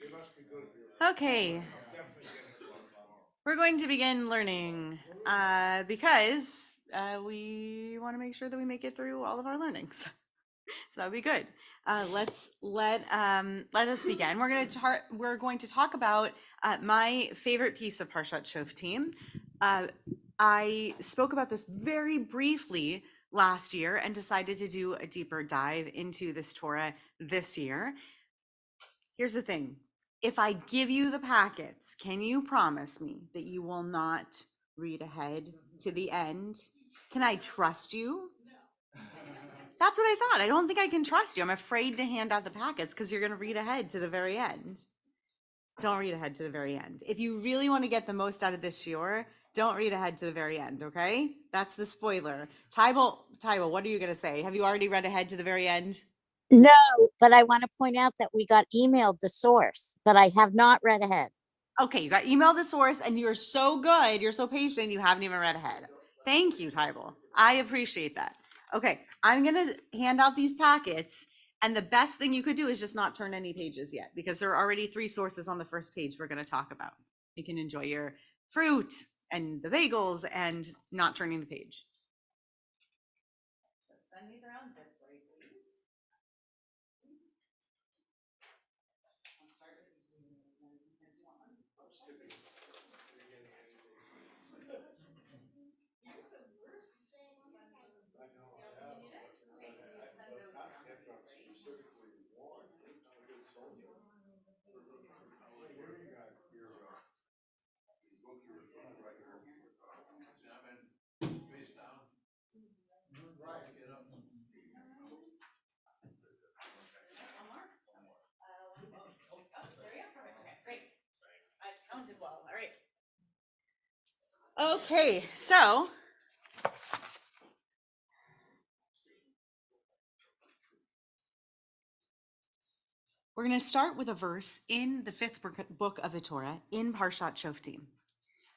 It must be good for you. Okay, I'm definitely getting it tomorrow. we're going to begin learning because we want to make sure that we make it through all of our learnings. So that would be good. Let us begin. We're going to talk about my favorite piece of Parshat Shoftim. I spoke about this very briefly last year and decided to do a deeper dive into this Torah this year. Here's the thing. If I give you the packets, can you promise me that you will not read ahead to the end? Can I trust you? That's what I thought. I don't think I can trust you. I'm afraid to hand out the packets because you're going to read ahead to the very end. Don't read ahead to the very end. If you really want to get the most out of this shiur, don't read ahead to the very end, okay? That's the spoiler. Tybal, what are you going to say? Have you already read ahead to the very end? No, but I want to point out that we got emailed the source, but I have not read ahead. Okay, you got emailed the source and you're so good. You're so patient. You haven't even read ahead. Thank you, Tybal. I appreciate that. Okay, I'm going to hand out these packets. And the best thing you could do is just not turn any pages yet because there are already 3 sources on the first page we're going to talk about. You can enjoy your fruit and the bagels and not turning the page. So send these around this way, please. I'll start with you. Counted well. All right. Okay, so we're going to start with a verse in the 5th book of the Torah in Parshat Shoftim.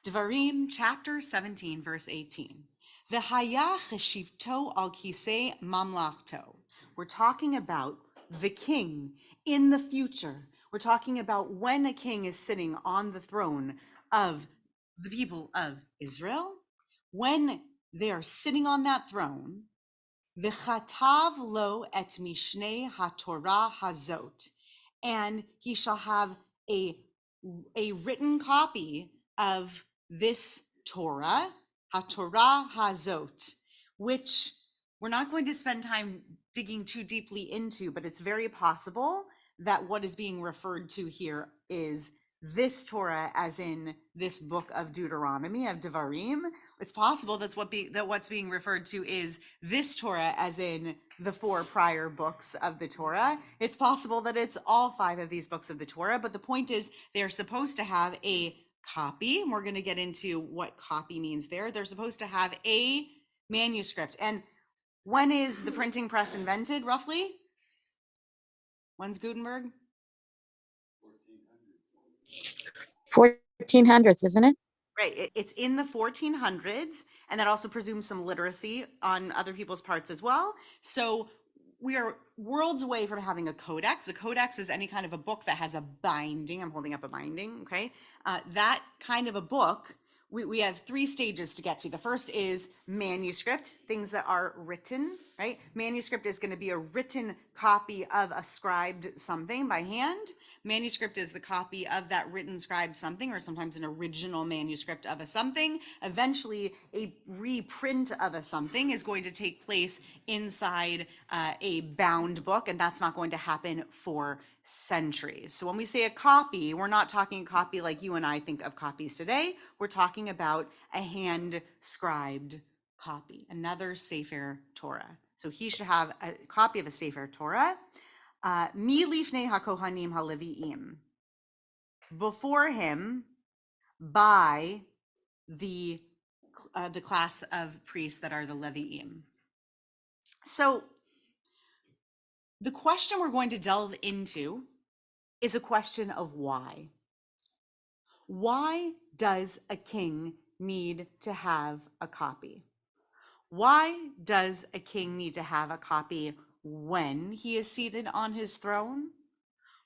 Devarim chapter 17, verse 18. V'haya cheshivto al kisei mamlachto. We're talking about the king in the future. We're talking about when a king is sitting on the throne of the people of Israel. When they are sitting on that throne, v'chatav lo et mishnei haTorah hazot, and he shall have a written copy of this Torah, haTorah hazot, which we're not going to spend time digging too deeply into, but it's very possible that what is being referred to here is this Torah, as in this book of Deuteronomy, of Devarim. It's possible that what's being referred to is this Torah, as in the 4 prior books of the Torah. It's possible that it's all 5 of these books of the Torah, but the point is they're supposed to have a copy, and we're going to get into what copy means there. They're supposed to have a manuscript. And when is the printing press invented, roughly? When's Gutenberg? 1400s, isn't it? Right, it's in the 1400s, and that also presumes some literacy on other people's parts as well. So we are worlds away from having a codex. A codex is any kind of a book that has a binding. I'm holding up a binding, okay? That kind of a book, we have 3 stages to get to. The first is manuscript, things that are written, right? Manuscript is going to be a written copy of a scribed something by hand. Manuscript is the copy of that written scribed something, or sometimes an original manuscript of a something. Eventually, a reprint of a something is going to take place inside a bound book, and that's not going to happen for centuries. So when we say a copy, we're not talking a copy like you and I think of copies today. We're talking about a hand scribed copy, another Sefer Torah. So he should have a copy of a Sefer Torah. Mi lifnei hakohanim haleviim, before him, by the class of priests that are the Leviim. So the question we're going to delve into is a question of why. Why does a king need to have a copy? Why does a king need to have a copy when he is seated on his throne?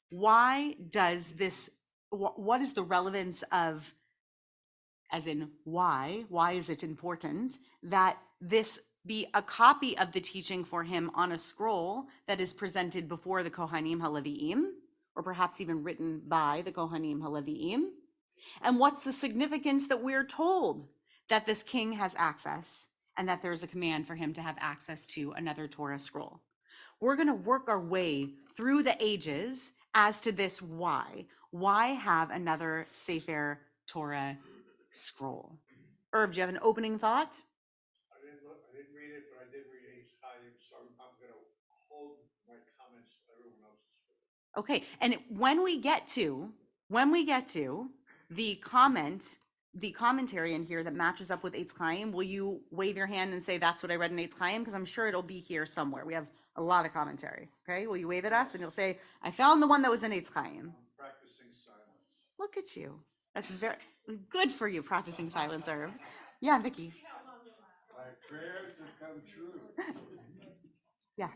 Why does this, what is the relevance of, as in why is it important that this be a copy of the teaching for him on a scroll that is presented before the Kohanim HaLevi'im, or perhaps even written by the Kohanim HaLevi'im? And what's the significance that we're told that this king has access and that there's a command for him to have access to another Torah scroll? We're going to work our way through the ages as to this why. Why have another Sefer Torah scroll? Herb, do you have an opening thought? I didn't read it, but I did read H. Chaim, so I'm gonna hold my comments to everyone else's. Okay, and when we get to the commentary in here that matches up with Eitz Chaim, will you wave your hand and say that's what I read in Eitz Chaim? Because I'm sure it'll be here somewhere. We have a lot of commentary. Okay, will you wave at us and you'll say, I found the one that was in Eitz Chaim. I'm practicing silence. Look at you. That's very good for you, practicing silence, Herb. Yeah, Vicky. My prayers have come true. Yeah.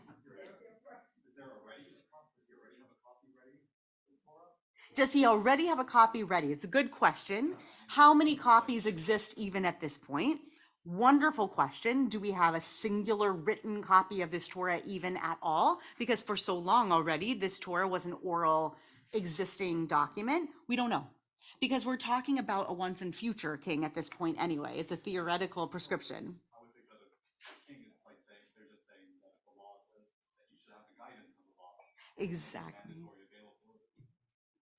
Does he already have a copy ready? It's a good question. How many copies exist even at this point? Wonderful question. Do we have a singular written copy of this Torah even at all? Because for so long already, this Torah was an oral existing document. We don't know. Because we're talking about a once and future king at this point anyway. It's a theoretical prescription. I would think that a king is like saying, they're just saying that the law says that you should have the guidance of the law. Exactly. Mandatory availability.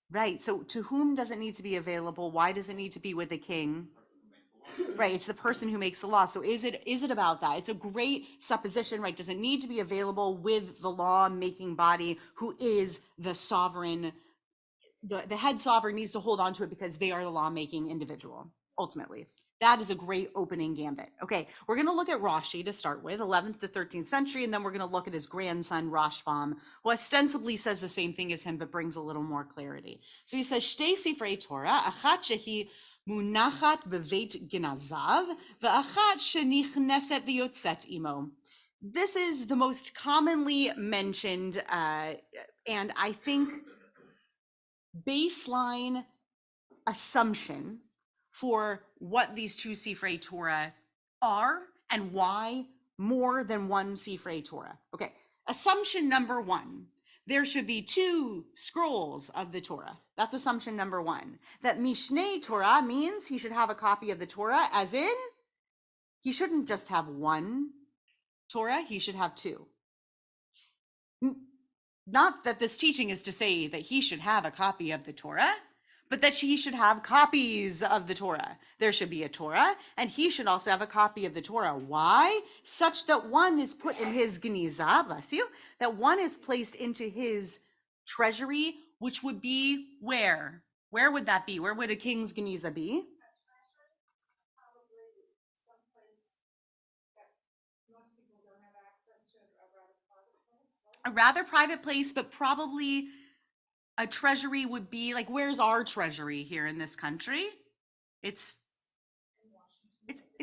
Right. So to whom does it need to be available? Why does it need to be with the king? Right. It's the person who makes the law. So is it about that? It's a great supposition, right? Does it need to be available with the law making body who is the sovereign? The head sovereign needs to hold on to it because they are the law-making individual, ultimately. That is a great opening gambit. Okay, we're going to look at Rashi to start with, 11th to 13th century, and then we're going to look at his grandson, Rashbam, who ostensibly says the same thing as him, but brings a little more clarity. So he says, Shtei Sifrei Torah, achat shehi munachat beveit genazav, ve'achat shenichneset v'yotzet imo. This is the most commonly mentioned, and I think baseline assumption for what these two Sifrei Torah are and why more than one Sifrei Torah. Okay, assumption number one, there should be 2 scrolls of the Torah. That's assumption number 1. That Mishneh Torah means he should have a copy of the Torah, as in he shouldn't just have one Torah, he should have two. Not that this teaching is to say that he should have a copy of the Torah, but that he should have copies of the Torah. There should be a Torah, and he should also have a copy of the Torah. Why? Such that one is put in his geniza, bless you, that one is placed into his treasury, which would be where? Where would that be? Where would a king's geniza be? Probably someplace that most people don't have access to, a rather private place. A rather private place, but probably a treasury would be like, where's our treasury here in this country? It's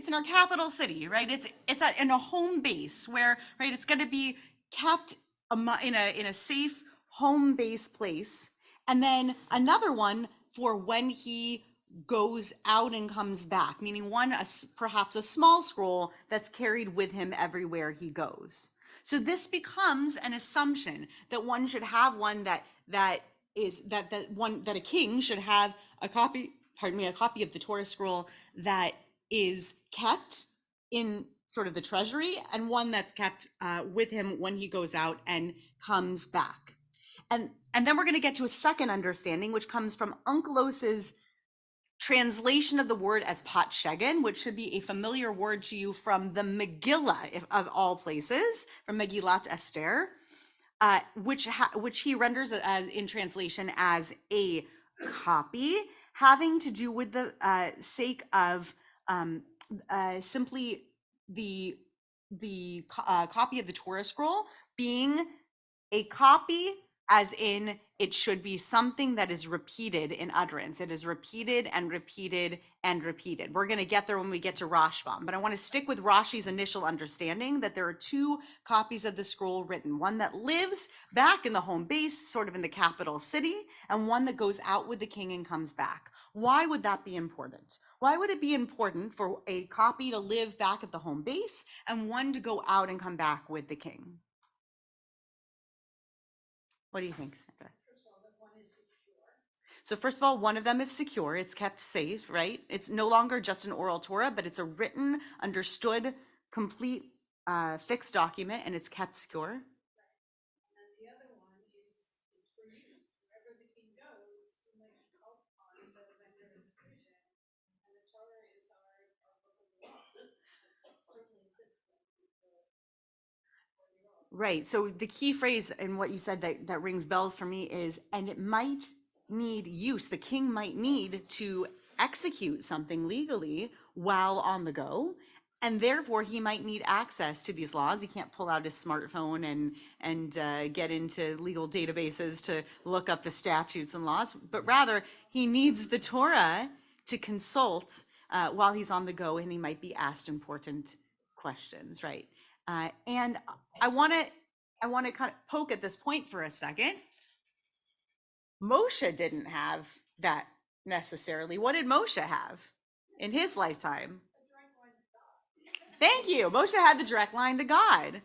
in our capital city, right? It's in a home base where, right, it's going to be kept in a safe home base place, and then another one for when he goes out and comes back, meaning one perhaps a small scroll that's carried with him everywhere he goes. So this becomes an assumption that one should have one that a king should have a copy, a copy of the Torah scroll that is kept in sort of the treasury, and one that's kept with him when he goes out and comes back. And then we're going to get to a second understanding, which comes from Onkelos's translation of the word as pot shegen, which should be a familiar word to you from the Megillah, of all places, from Megillat Esther, which he renders as in translation as a copy, having to do with the sake of simply the copy of the Torah scroll being a copy, as in it should be something that is repeated in utterance. It is repeated and repeated and repeated. We're going to get there when we get to Rashbam, but I want to stick with Rashi's initial understanding that there are two copies of the scroll written, one that lives back in the home base, sort of in the capital city, and one that goes out with the king and comes back. Why would that be important? Why would it be important for a copy to live back at the home base and one to go out and come back with the king? What do you think, Sandra? So first of all, one of them is secure. It's kept safe, right? It's no longer just an oral Torah, but it's a written, understood, complete, fixed document, and it's kept secure. And then the other one is for use. Wherever the king goes, he might be called upon to make a decision. And the Torah is our book of laws. Certainly this book. Right. So the key phrase in what you said that rings bells for me is, and it might need use. The king might need to execute something legally while on the go, and therefore he might need access to these laws. He can't pull out his smartphone and get into legal databases to look up the statutes and laws, but rather he needs the Torah to consult while he's on the go, and he might be asked important questions, right? And I want to kind of poke at this point for a second. Moshe didn't have that necessarily. What did Moshe have in his lifetime? Thank you. Moshe had the direct line to God.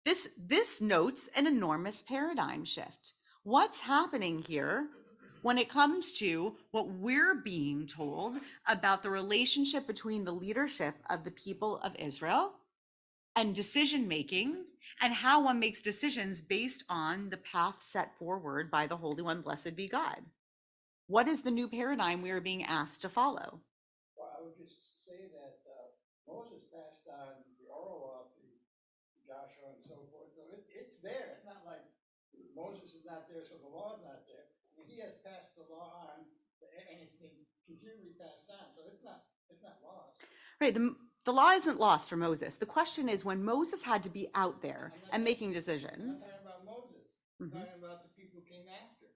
This notes an enormous paradigm shift. What's happening here when it comes to what we're being told about the relationship between the leadership of the people of Israel and decision making, and how one makes decisions based on the path set forward by the Holy One, blessed be God? What is the new paradigm we are being asked to follow? Well, I would just say that Moses passed on the oral law to Joshua and so forth, so it's there. It's not like Moses is not there, so the law is not there. I mean, he has passed the law on, and it's being continually passed on, so it's not lost. Right. The law isn't lost for Moses. The question is when Moses had to be out there and making decisions. I'm not talking about Moses. I'm talking about the people who came after.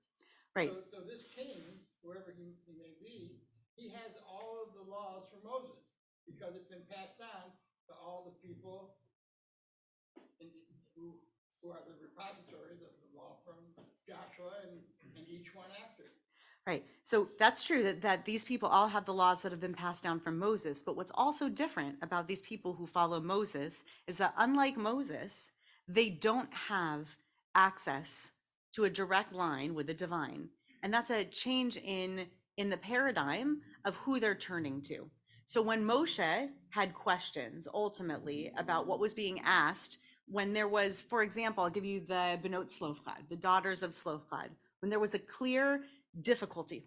Right. So this king, whoever he may be, he has all of the laws for Moses because it's been passed on to all the people who are the repositories of the law from Joshua and each one after. Right. So that's true that these people all have the laws that have been passed down from Moses. But what's also different about these people who follow Moses is that unlike Moses, they don't have access to a direct line with the divine. And that's a change in the paradigm of who they're turning to. So when Moshe had questions ultimately about what was being asked, when there was, for example, I'll give you the Benot Slofchad, the daughters of Slofchad, when there was a clear difficulty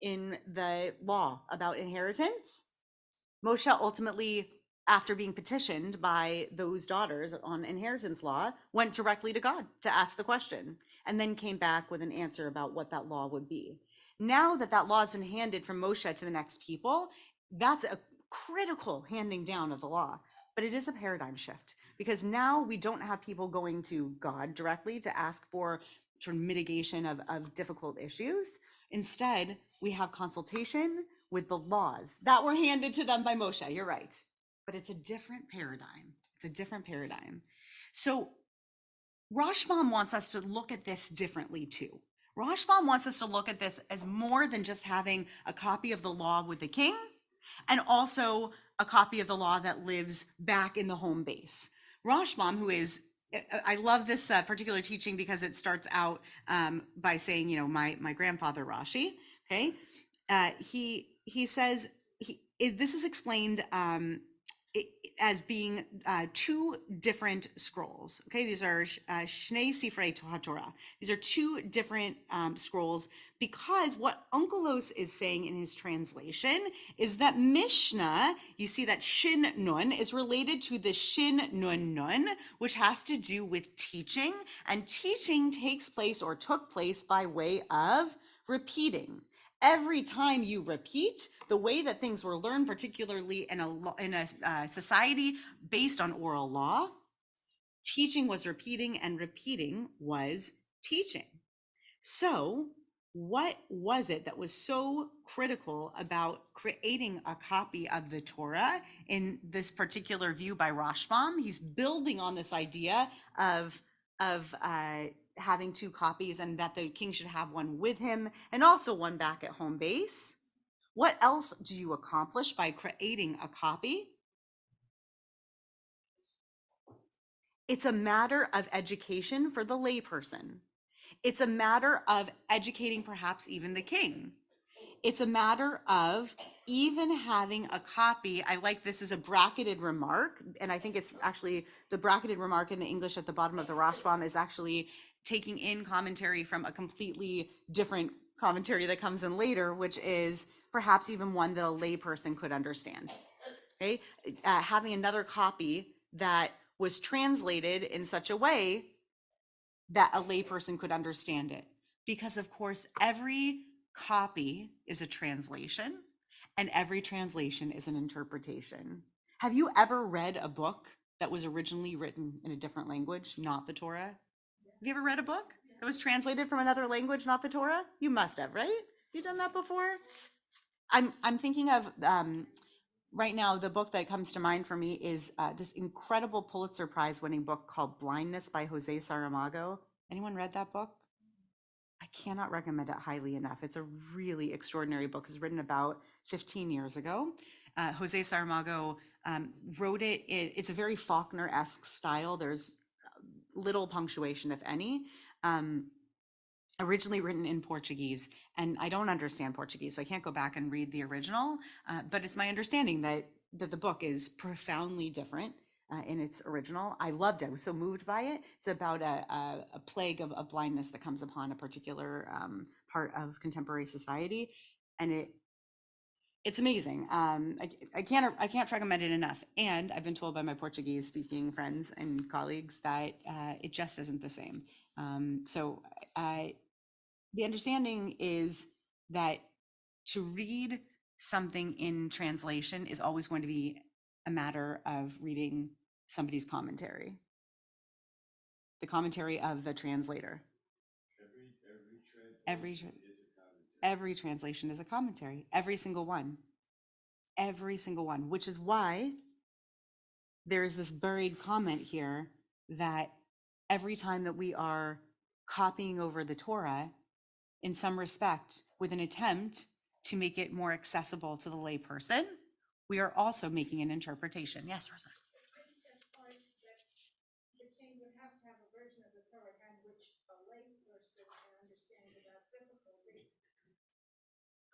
in the law about inheritance, Moshe ultimately, after being petitioned by those daughters on inheritance law, went directly to God to ask the question and then came back with an answer about what that law would be. Now that that law has been handed from Moshe to the next people, that's a critical handing down of the law. But it is a paradigm shift because now we don't have people going to God directly to ask for sort of mitigation of difficult issues. Instead, we have consultation with the laws that were handed to them by Moshe. You're right. But it's a different paradigm. It's a different paradigm. So Rashbam wants us to look at this differently too. Rashbam wants us to look at this as more than just having a copy of the law with the king and also a copy of the law that lives back in the home base. Rashbam, who is, I love this particular teaching because it starts out by saying, you know, my grandfather Rashi, okay? He says, this is explained as being two different scrolls. Okay, these are Shnei Sifrei Torah. These are two different scrolls because what Onkelos is saying in his translation is that Mishnah, you see that Shin Nun is related to the Shin Nun Nun, which has to do with teaching, and teaching takes place or took place by way of repeating. Every time you repeat, the way that things were learned, particularly in a society based on oral law, teaching was repeating and repeating was teaching. So what was it that was so critical about creating a copy of the Torah in this particular view by Rashbam? He's building on this idea of having two copies and that the king should have one with him and also one back at home base. What else do you accomplish by creating a copy? It's a matter of education for the layperson. It's a matter of educating perhaps even the king. It's a matter of even having a copy. I like this as a bracketed remark, and I think it's actually the bracketed remark in the English at the bottom of the Rashbam is actually taking in commentary from a completely different commentary that comes in later, which is perhaps even one that a layperson could understand. Okay, having another copy that was translated in such a way that a layperson could understand it. Because of course, every copy is a translation and every translation is an interpretation. Have you ever read a book that was originally written in a different language, not the Torah? Have you ever read a book that was translated from another language, not the Torah? You must have, right? You done that before? I'm thinking of right now, the book that comes to mind for me is this incredible Pulitzer Prize winning book called Blindness by Jose Saramago. Anyone read that book? I cannot recommend it highly enough. It's a really extraordinary book. It's written about 15 years ago. Jose Saramago wrote it. It's a very Faulkner-esque style. There's little punctuation, if any. Originally written in Portuguese, and I don't understand Portuguese, so I can't go back and read the original, but it's my understanding that the book is profoundly different in its original. I loved it. I was so moved by it. It's about a plague of blindness that comes upon a particular part of contemporary society, and it's amazing. I can't recommend it enough. And I've been told by my Portuguese speaking friends and colleagues that it just isn't the same. So the understanding is that to read something in translation is always going to be a matter of reading somebody's commentary, the commentary of the translator. Every translation is a commentary, every single one, which is why there's this buried comment here that every time that we are copying over the Torah, in some respect, with an attempt to make it more accessible to the lay person, we are also making an interpretation. Yes, Rosa. The king would have to have a version of the Torah hand which a lay person can understand without difficulty.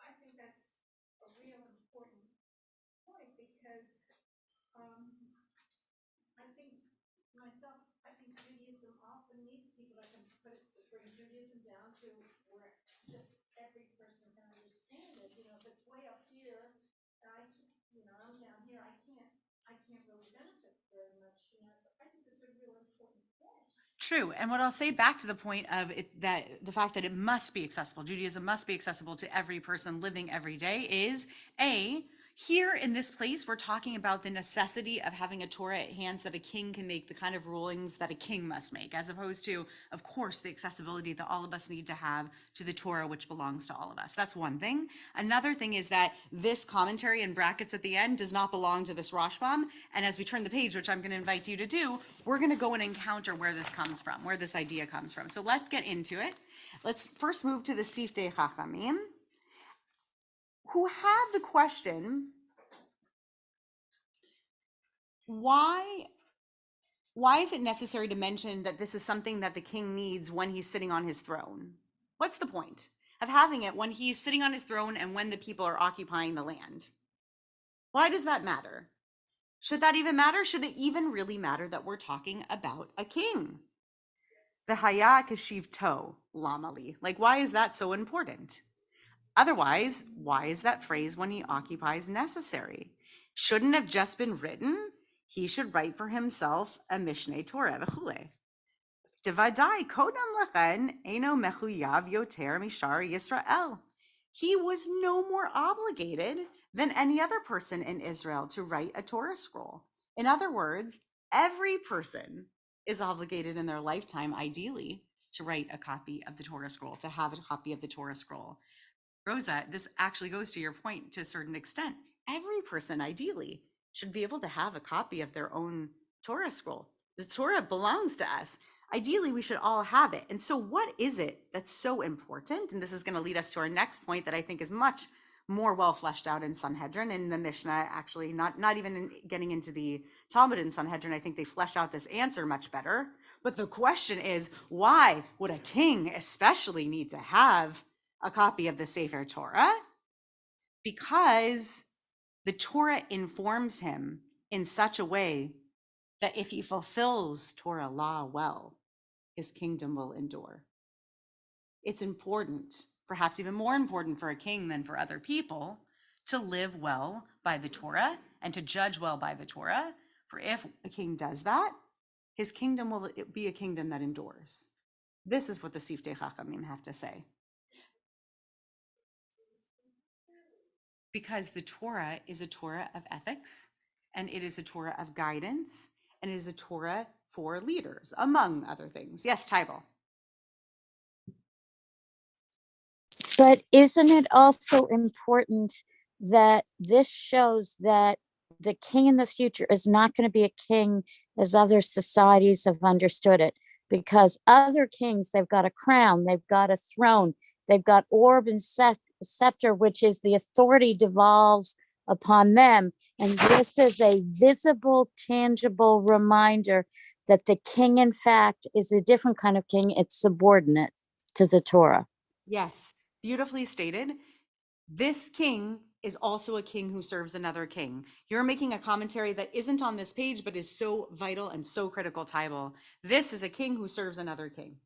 I think that's a real important point because, I think myself, I think Judaism often needs people that can bring Judaism down to where just every person can understand it. You know, if it's way up here, and I'm down here, I can't really benefit very much. You know, so I think it's a real important point. True. And what I'll say back to the point of it, that the fact that it must be accessible, Judaism must be accessible to every person living every day is here in this place, we're talking about the necessity of having a Torah at hand so that a king can make the kind of rulings that a king must make, as opposed to, of course, the accessibility that all of us need to have to the Torah, which belongs to all of us. That's one thing. Another thing is that this commentary in brackets at the end does not belong to this Rashbam. And as we turn the page, which I'm going to invite you to do, we're going to go and encounter where this comes from, where this idea comes from. So let's get into it. Let's first move to the Siftei Chachamim, who have the question, why is it necessary to mention that this is something that the king needs when he's sitting on his throne? What's the point of having it when he's sitting on his throne and when the people are occupying the land? Why does that matter? Should that even matter? Should it even really matter that we're talking about a king? The Haya Kashiv To Lamali. Like, why is that so important? Otherwise, why is that phrase when he occupies necessary? Shouldn't have just been written. He should write for himself a Mishneh Torah v'chule. Devadai kodam lechen eno mechuyav yoter mishar Yisrael. He was no more obligated than any other person in Israel to write a Torah scroll. In other words, every person is obligated in their lifetime, ideally, to write a copy of the Torah scroll, to have a copy of the Torah scroll. Rosa, this actually goes to your point to a certain extent. Every person, ideally, should be able to have a copy of their own Torah scroll. The Torah belongs to us. Ideally, we should all have it. And so what is it that's so important? And this is going to lead us to our next point that I think is much more well fleshed out in Sanhedrin, in the Mishnah, actually, not even getting into the Talmud in Sanhedrin. I think they flesh out this answer much better. But the question is, why would a king especially need to have a copy of the Sefer Torah? Because the Torah informs him in such a way that if he fulfills Torah law well, his kingdom will endure. It's important, perhaps even more important for a king than for other people, to live well by the Torah and to judge well by the Torah. For if a king does that, his kingdom will be a kingdom that endures. This is what the Siftei Chachamim have to say. Because the Torah is a Torah of ethics, and it is a Torah of guidance, and it is a Torah for leaders, among other things. Yes, Tybal. But isn't it also important that this shows that the king in the future is not going to be a king as other societies have understood it? Because other kings, they've got a crown, they've got a throne, they've got orb and scepter, which is the authority devolves upon them. And this is a visible, tangible reminder that the king, in fact, is a different kind of king. It's subordinate to the Torah. Yes, beautifully stated. This king is also a king who serves another king. You're making a commentary that isn't on this page, but is so vital and so critical, Tybal. This is a king who serves another king.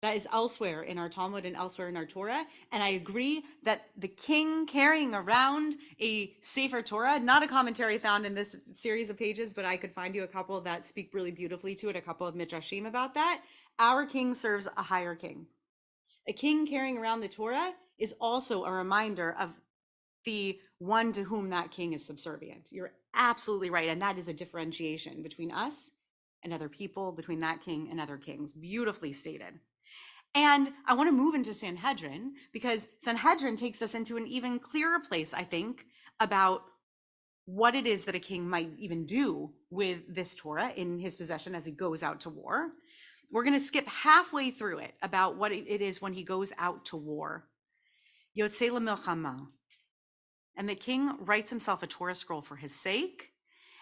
That is elsewhere in our Talmud and elsewhere in our Torah. And I agree that the king carrying around a Sefer Torah, not a commentary found in this series of pages, but I could find you a couple that speak really beautifully to it, a couple of midrashim about that. Our king serves a higher king. A king carrying around the Torah is also a reminder of the one to whom that king is subservient. You're absolutely right. And that is a differentiation between us and other people, between that king and other kings. Beautifully stated. And I want to move into Sanhedrin because Sanhedrin takes us into an even clearer place, I think, about what it is that a king might even do with this Torah in his possession as he goes out to war. We're going to skip halfway through it about what it is when he goes out to war. Yotzei l'milchama. And the king writes himself a Torah scroll for his sake.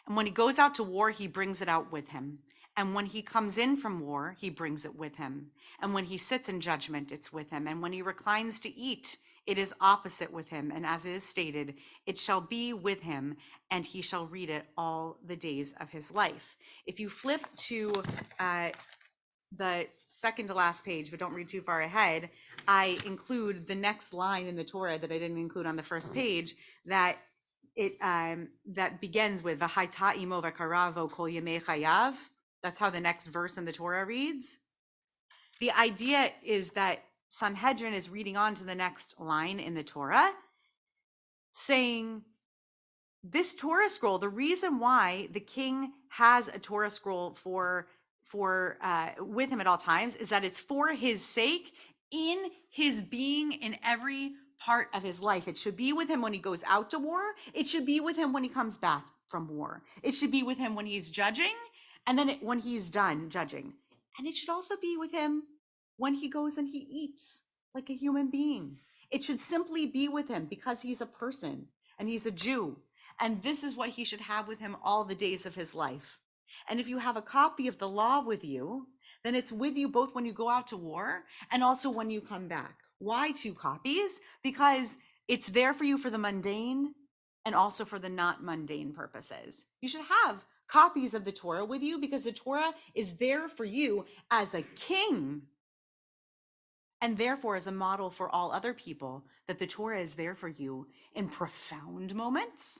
And when he goes out to war, he brings it out with him. And when he comes in from war, he brings it with him. And when he sits in judgment, it's with him. And when he reclines to eat, It is opposite with him, and as it is stated, it shall be with him, and he shall read it all the days of his life. If you flip to the second to last page, but don't read too far ahead, I include the next line in the Torah that I didn't include on the first page, that that begins with "V'haita imo v'karavo kol yemei chayav." That's how the next verse in the Torah reads. The idea is that Sanhedrin is reading on to the next line in the Torah, saying, this Torah scroll, the reason why the king has a Torah scroll with him at all times is that it's for his sake, in his being, in every part of his life. It should be with him when he goes out to war. It should be with him when he comes back from war. It should be with him when he's judging, and then when he's done judging. And it should also be with him when he goes and he eats like a human being. It should simply be with him because he's a person and he's a Jew. And this is what he should have with him all the days of his life. And if you have a copy of the law with you, then it's with you both when you go out to war and also when you come back. Why 2 copies? Because it's there for you for the mundane and also for the not mundane purposes. You should have copies of the Torah with you because the Torah is there for you as a king, and therefore as a model for all other people, that the Torah is there for you in profound moments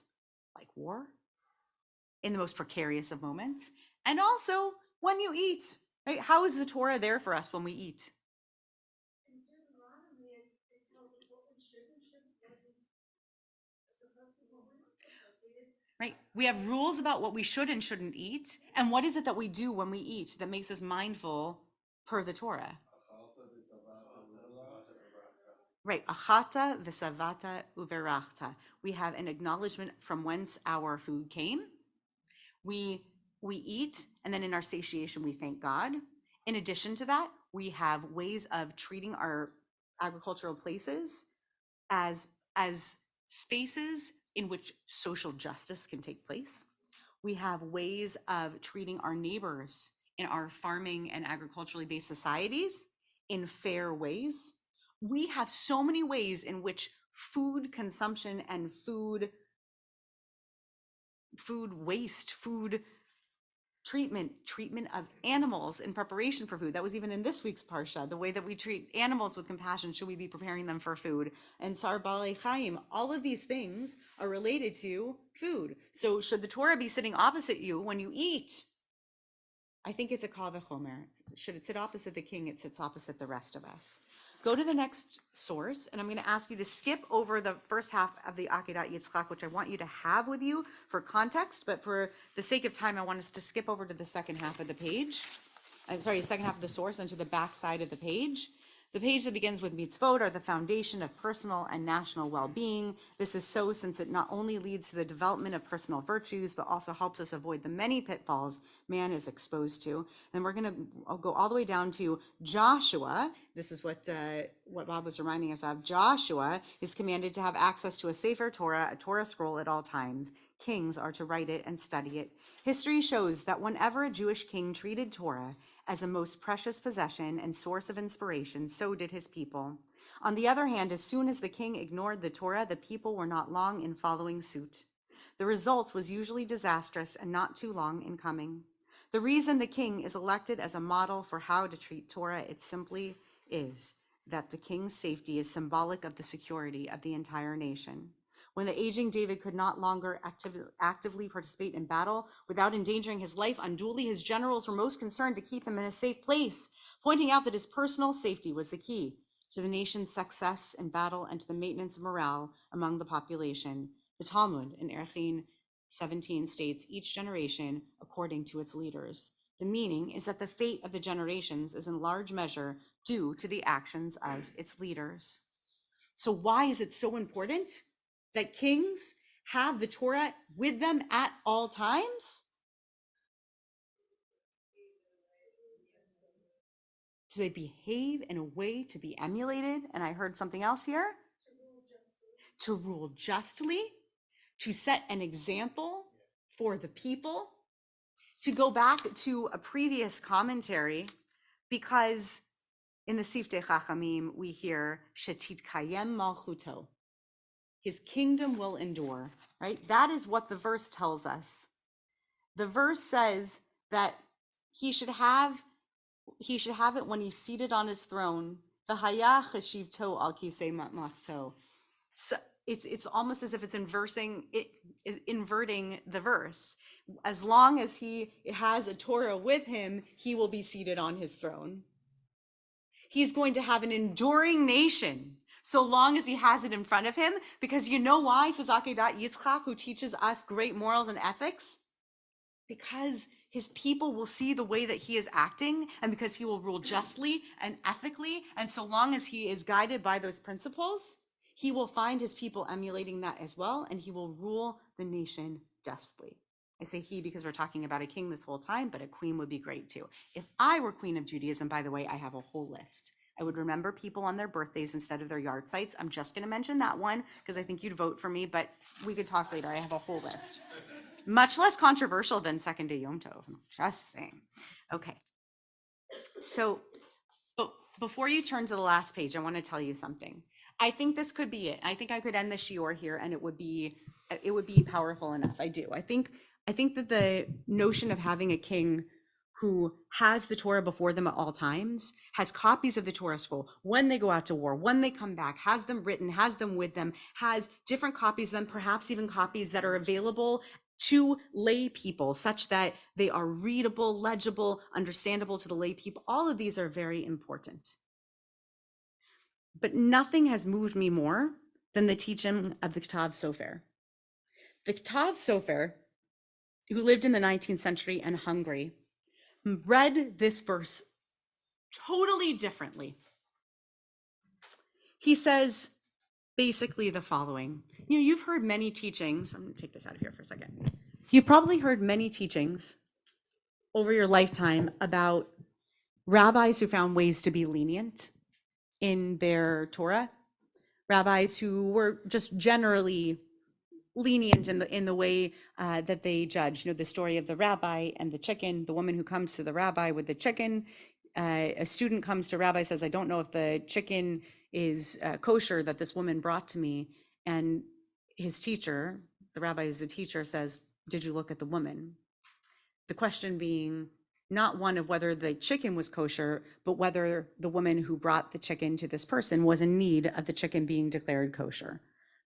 like war, in the most precarious of moments, and also when you eat, right? How is the Torah there for us when we eat? In Deuteronomy, it tells us what we should and shouldn't eat. Supposed to be what we're not supposed to eat. Right? We have rules about what we should and shouldn't eat. And what is it that we do when we eat that makes us mindful per the Torah? Right. Achata v'savata uberachta. We have an acknowledgement from whence our food came. We eat, and then in our satiation, we thank God. In addition to that, we have ways of treating our agricultural places as spaces in which social justice can take place. We have ways of treating our neighbors in our farming and agriculturally based societies in fair ways. We have so many ways in which food consumption and food waste, food treatment of animals in preparation for food. That was even in this week's parsha. The way that we treat animals with compassion, should we be preparing them for food? And Sar Balei Chaim, all of these things are related to food. So should the Torah be sitting opposite you when you eat? I think it's a kal v'chomer. Should it sit opposite the king, it sits opposite the rest of us. Go to the next source, and I'm going to ask you to skip over the first half of the Akedat Yitzchak, which I want you to have with you for context, but for the sake of time, I want us to skip over to the second half of the page. I'm sorry, the second half of the source and to the back side of the page. The page that begins with mitzvot are the foundation of personal and national well-being. This is so since it not only leads to the development of personal virtues, but also helps us avoid the many pitfalls man is exposed to. Then we're going to go all the way down to Joshua. This is what Bob was reminding us of. Joshua is commanded to have access to a Sefer Torah, a Torah scroll at all times. Kings are to write it and study it. History shows that whenever a Jewish king treated Torah as a most precious possession and source of inspiration, so did his people. On the other hand, as soon as the king ignored the Torah, the people were not long in following suit. The result was usually disastrous and not too long in coming. The reason the king is elected as a model for how to treat Torah, it simply is that the king's safety is symbolic of the security of the entire nation. When the aging David could not longer actively participate in battle without endangering his life unduly, his generals were most concerned to keep him in a safe place, pointing out that his personal safety was the key to the nation's success in battle and to the maintenance of morale among the population. The Talmud in Erchin 17 states, each generation according to its leaders. The meaning is that the fate of the generations is in large measure due to the actions of its leaders. So why is it so important that kings have the Torah with them at all times? Do they behave in a way to be emulated? And I heard something else here. To rule justly, to set an example for the people, to go back to a previous commentary, because in the Siftei Chachamim, we hear Shetitkayem Malchuto. His kingdom will endure, right? That is what the verse tells us. The verse says that he should have it when he's seated on his throne. V'haya cheshivto al kisei mamlachto. So it's almost as if it's inverting the verse. As long as he has a Torah with him, he will be seated on his throne. He's going to have an enduring nation so long as he has it in front of him, because you know why, says Akedat Yitzchak, who teaches us great morals and ethics? Because his people will see the way that he is acting, and because he will rule justly and ethically. And so long as he is guided by those principles, he will find his people emulating that as well, and he will rule the nation justly. I say he because we're talking about a king this whole time, but a queen would be great too. If I were queen of Judaism, by the way, I have a whole list. I would remember people on their birthdays instead of their yard sites. I'm just going to mention that one because I think you'd vote for me, but we could talk later. I have a whole list. Much less controversial than Second Day Yom Tov. I'm just saying. Okay. So, but before you turn to the last page, I want to tell you something. I think this could be it. I think I could end the shiur here, and it would be powerful enough. I do. I think that the notion of having a king who has the Torah before them at all times, has copies of the Torah scroll when they go out to war, when they come back, has them written, has them with them, has different copies of them, perhaps even copies that are available to lay people such that they are readable, legible, understandable to the lay people. All of these are very important. But nothing has moved me more than the teaching of the Ktav Sofer. The Ktav Sofer, who lived in the 19th century in Hungary, read this verse totally differently. He says basically the following. You've heard many teachings. I'm going to take this out of here for a second. You've probably heard many teachings over your lifetime about rabbis who found ways to be lenient in their Torah, rabbis who were just generally lenient in the way that they judge. The story of the rabbi and the chicken, the woman who comes to the rabbi with the chicken. A student comes to rabbi, says, I don't know if the chicken is kosher that this woman brought to me. And his teacher, the rabbi who's the teacher, says, did you look at the woman? The question being not one of whether the chicken was kosher, but whether the woman who brought the chicken to this person was in need of the chicken being declared kosher.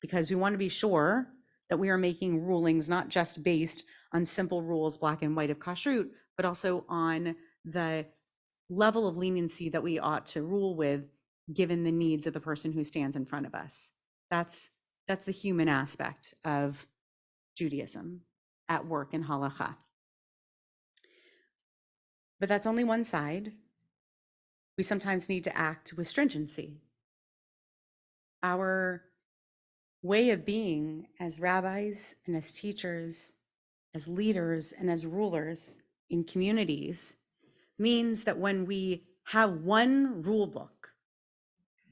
Because we want to be sure that we are making rulings not just based on simple rules, black and white of kashrut, but also on the level of leniency that we ought to rule with, given the needs of the person who stands in front of us. That's the human aspect of Judaism at work in halakha. But that's only one side. We sometimes need to act with stringency. Our way of being as rabbis and as teachers, as leaders and as rulers in communities means that when we have one rule book,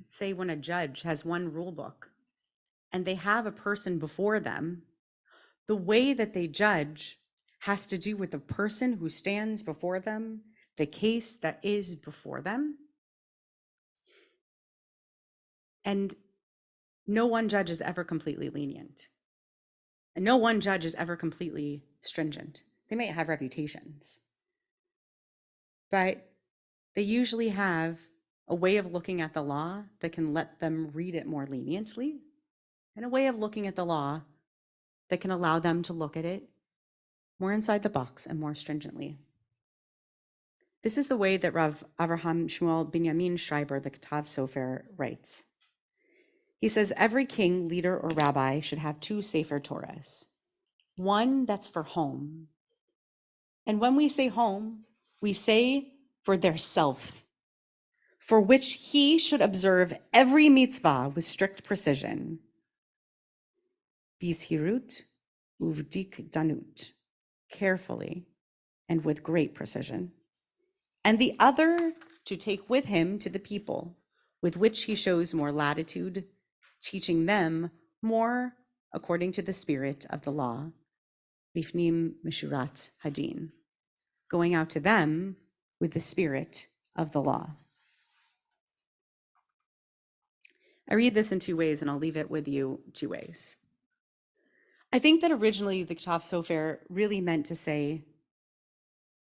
say when a judge has one rule book and they have a person before them, the way that they judge has to do with the person who stands before them, the case that is before them. And no one judge is ever completely lenient. And no one judge is ever completely stringent. They may have reputations, but they usually have a way of looking at the law that can let them read it more leniently, and a way of looking at the law that can allow them to look at it more inside the box and more stringently. This is the way that Rav Avraham Shmuel Binyamin Schreiber, the Ktav Sofer, writes. He says, every king, leader, or rabbi should have two Sefer Torahs. One that's for home. And when we say home, we say for their self, for which he should observe every mitzvah with strict precision. Bizhirut uvdik danut, carefully and with great precision. And the other to take with him to the people, with which he shows more latitude, teaching them more according to the spirit of the law, lifnim mishurat hadin, going out to them with the spirit of the law. I read this in two ways, and I'll leave it with you two ways. I think that originally the Ktav Sofer really meant to say,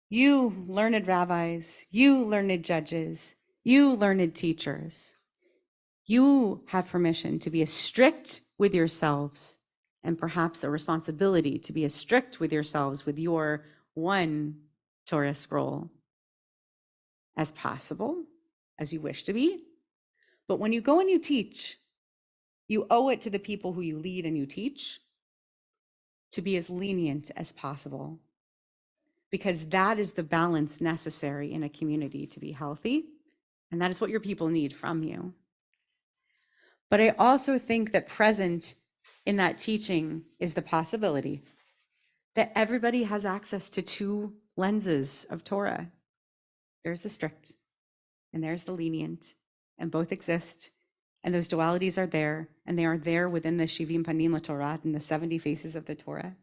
you learned rabbis, you learned judges, you learned teachers, you have permission to be as strict with yourselves and perhaps a responsibility to be as strict with yourselves with your one Torah scroll as possible, as you wish to be. But when you go and you teach, you owe it to the people who you lead and you teach to be as lenient as possible, because that is the balance necessary in a community to be healthy. And that is what your people need from you. But I also think that present in that teaching is the possibility that everybody has access to two lenses of Torah. There's the strict and there's the lenient, and both exist. And those dualities are there, and they are there within the Shivim Panim LaTorah, and the 70 faces of the Torah.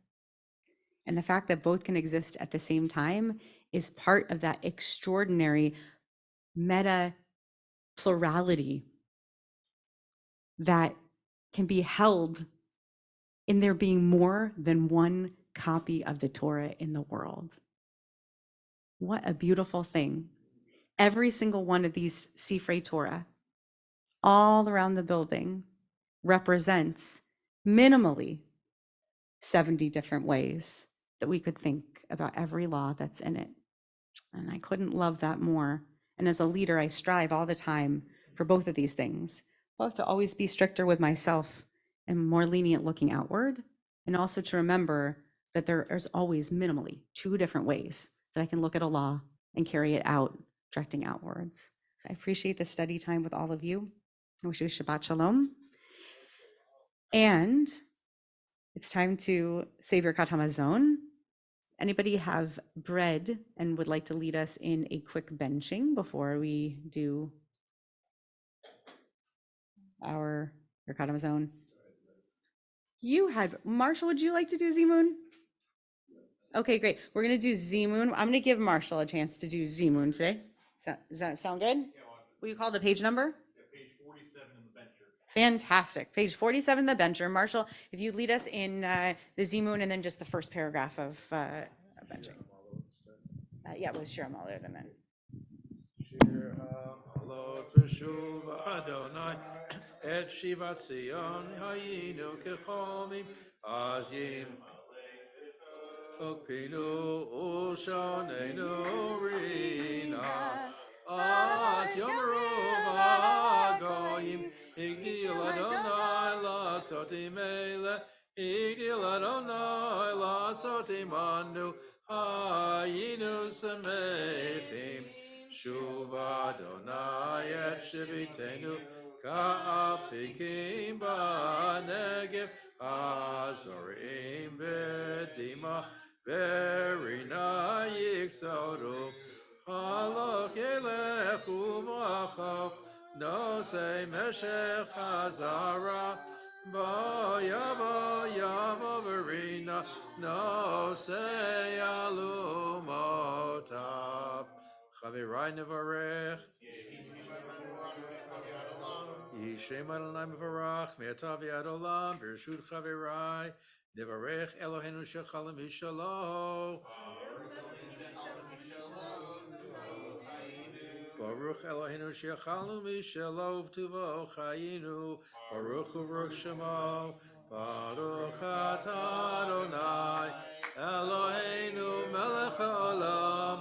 And the fact that both can exist at the same time is part of that extraordinary meta plurality that can be held in there being more than one copy of the Torah in the world. What a beautiful thing. Every single one of these Sifrei Torah, all around the building, represents minimally 70 different ways that we could think about every law that's in it. And I couldn't love that more. And as a leader, I strive all the time for both of these things, both to always be stricter with myself and more lenient looking outward, and also to remember that there is always minimally two different ways that I can look at a law and carry it out, directing outwards. So I appreciate the study time with all of you. I wish you Shabbat Shalom. And it's time to save your Kat Hamazon. Anybody have bread and would like to lead us in a quick benching before we do our Birkat Hamazon? You had, Marshall, would you like to do Zimun? Okay, great. We're going to do Zimun. I'm going to give Marshall a chance to do Zimun today. Does that sound good? Will you call the page number? Yeah, page 47 in the bencher. Fantastic. Page 47, the bencher. Marshall, if you lead us in the Zimun and then just the first paragraph of benching. Yeah, we'll share them all out and then. Shir ha'malot b'shuv Adonai et shivat Zion hayinu kecholmim az yim Okpinu ushonenu rina az yomru v'agoyim Igdil Adonai la'asot imele Igdil Adonai la'asot imanu hayinu samechim Shuv Adonai et shivitenu ka'afikim ba'negev Azorim b'dima verina yiksoru Halach yelechu v'achov Nosei meshech hazara Bo yavo verina Nosei alumotav Chavirai nevarech Yishem Adonai mevarach me'atav yad olam b'reshut chavirai nevarech Eloheinu shechalim v'shalom Baruch Eloheinu shechalim v'shalom v'tuvo chayinu Baruch u'Baruch Shemo Baruch atah Adonai Eloheinu melech haolam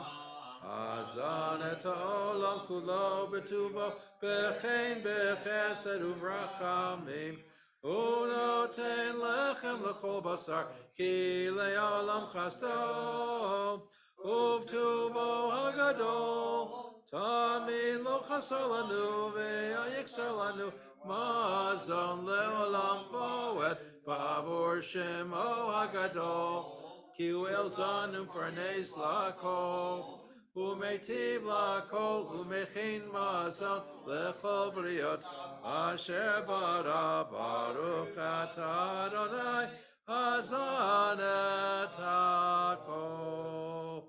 Azan et ha'olam kulo b'tuvo B'chein b'chesed u'vrachamim Unoten lechem l'chol basar Ki le'olam chasto Uv'tuvo hagadol Tamid lo chasar lanu Ve'yiksar lanu Mazon le'olam poet Ba'avor shemo hagadol Ki hu elzanu farnes lakol Umetiv lakol, umechin mazon lechol briot, asher bara baruch atah Adonai, hazan et hakol.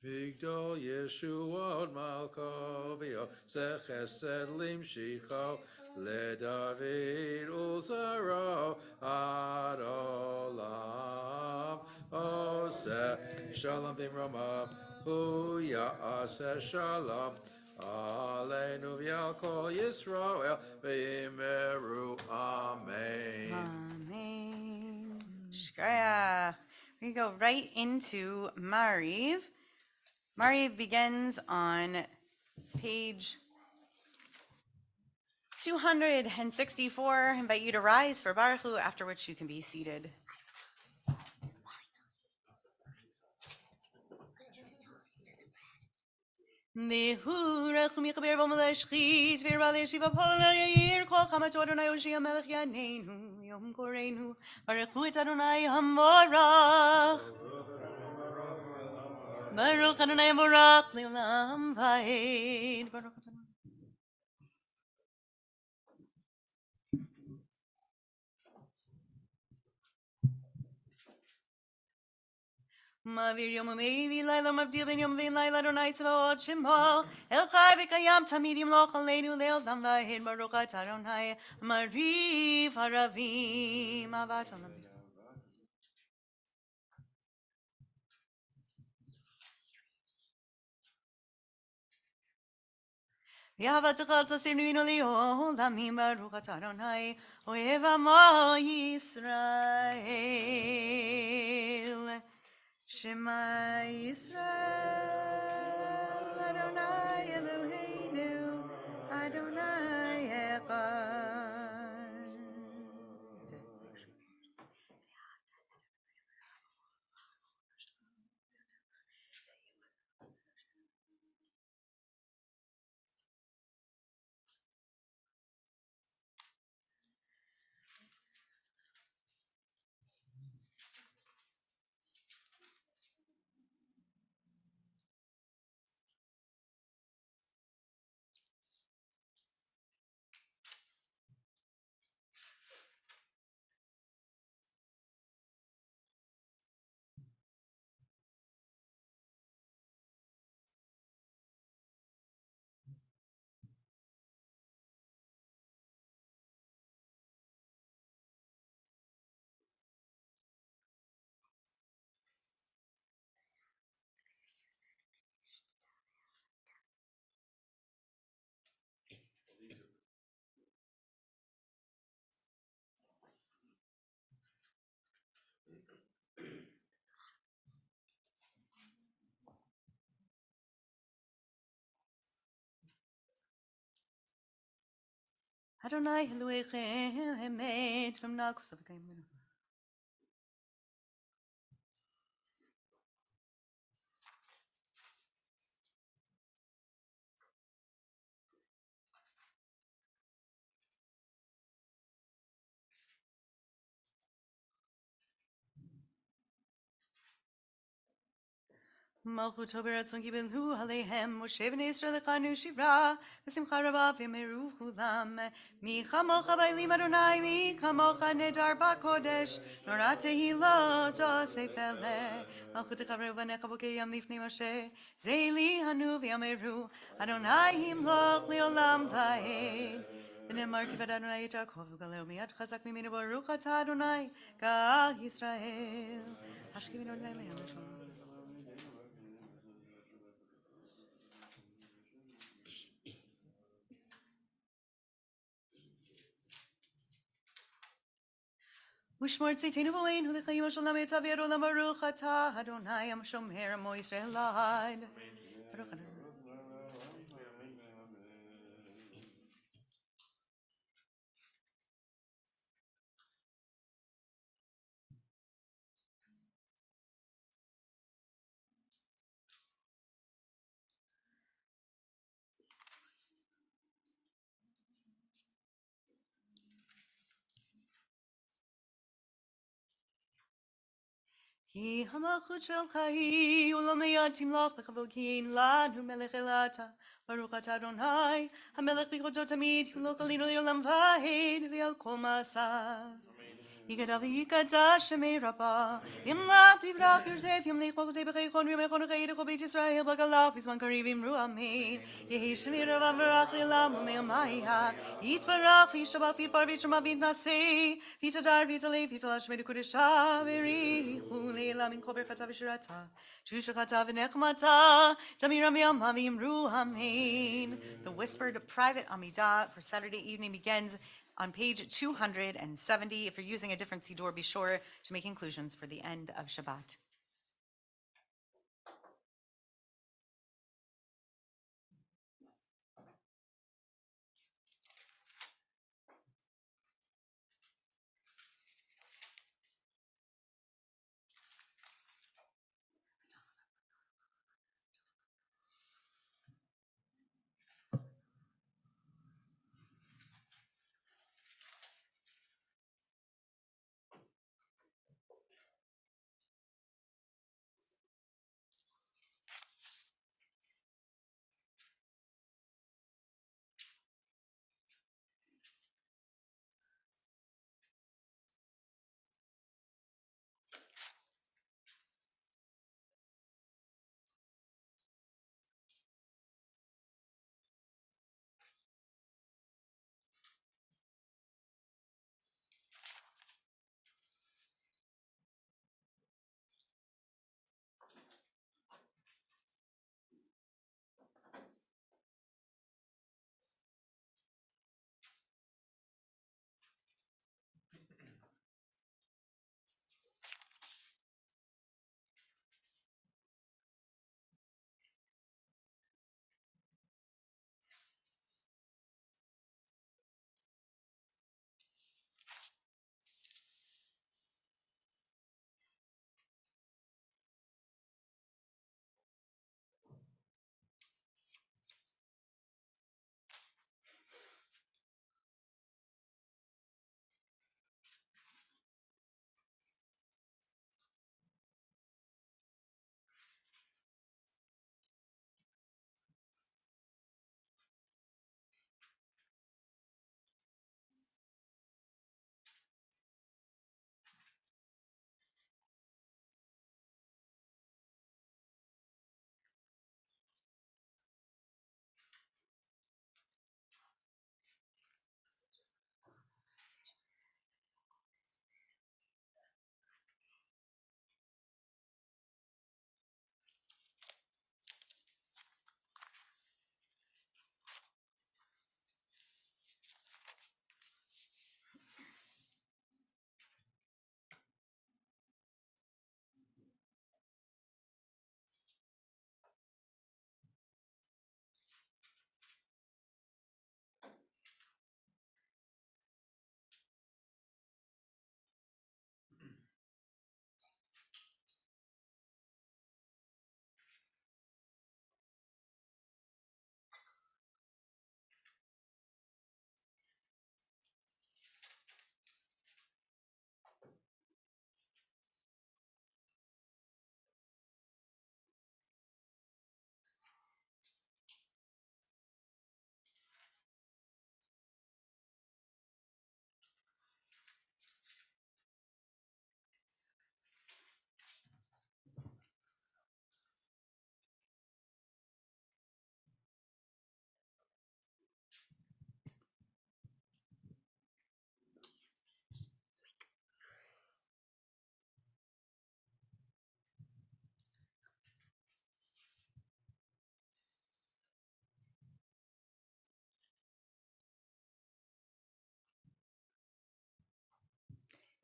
Vigdol Yeshuot Malko V'Yoseh Chesed Limshicho LeDavid Uzaro Ad Olam Oseh Shalom Bimrama Hu Ya'aseh Shalom Aleinu V'Yal Kol Yisrael V'Yimeru Amen. Amen. Shkayach. We go right into Mariv. Mariv begins on page 264. I invite you to rise for Baruch Hu, after which you can be seated. Mehurach michaber v'malashchit v'yirba l'yeshiva polna yir kol chamato Adonai Hoshea melech yaneinu yom koreinu Baruch Hu et Adonai hamorach Baruch Adonai hamorach le'olam va'ed Baruch Adonai Ma'avir yom u'mevi layla mavdil ben yom ve'in layla Adonai tzvaot shemo El chai v'kayam tamid yimloch aleinu le'olam va'ed Baruch et Adonai mariv haravim avat olam Yahavatzachal tzasirnuinu li'olamim Baruch et Adonai ohev amo Yisrael Shema Yisrael Adonai Eloheinu Adonai Echad. Adonai Elohechem Emet from Nakus of Malchut Hoberatzon Gibelu Alehem Moshe Bnei Yisrael Echanu Shivra V'simcha Rabba V'yemeru Chulam Mi Chamocha Bailim Adonai Mi Chamocha Nedar Bakodesh Nora Tehilot Osefele Malchut Chavre Vanecha Bokeyam Lifnei Moshe Zeili Hanu V'yemeru Adonai Himloch Leolam Va'ed V'nemar Kivad Adonai Yaakov V'galeu Miyad Chazak Mimenu Baruch Atah Adonai Gal Yisrael Hashkivin Adonai Le'am Shalom. Wishmort Saitenu Bowain, who the Chayim shall not be Tavir Olam Baruch Atah Adonai Am Shomer Amo Yisrael Lahad. Baruch Adonai. Hi hamachut shel chai ulam yad timloch b'chavokin lanu melech elata Baruch Atah Adonai hamelech b'choto tamid uloch alinu leolam va'ed v'al kol ma'asav Yikadavi yikada shemei rabba. Imati v'rach yurzev yom nechol kotei b'cheichon v'yomechon v'chei d'chol beit Yisrael b'galav v'zman karivim ru amin. Yehi shemei rabba v'rach li'lam u'me'amaya. Yisparach v'yishabach v'yitbar v'yishama v'yitnasei. V'yitadar v'yitalei v'yitalach shmei d'kudesha v'richu le'elam in kol berchata v'shirata. Shushachata v'nechmata. Tamiram yama v'yimru amin. The whispered private Amidah for Saturday evening begins on page 270. If you're using a different Siddur, be sure to make inclusions for the end of Shabbat.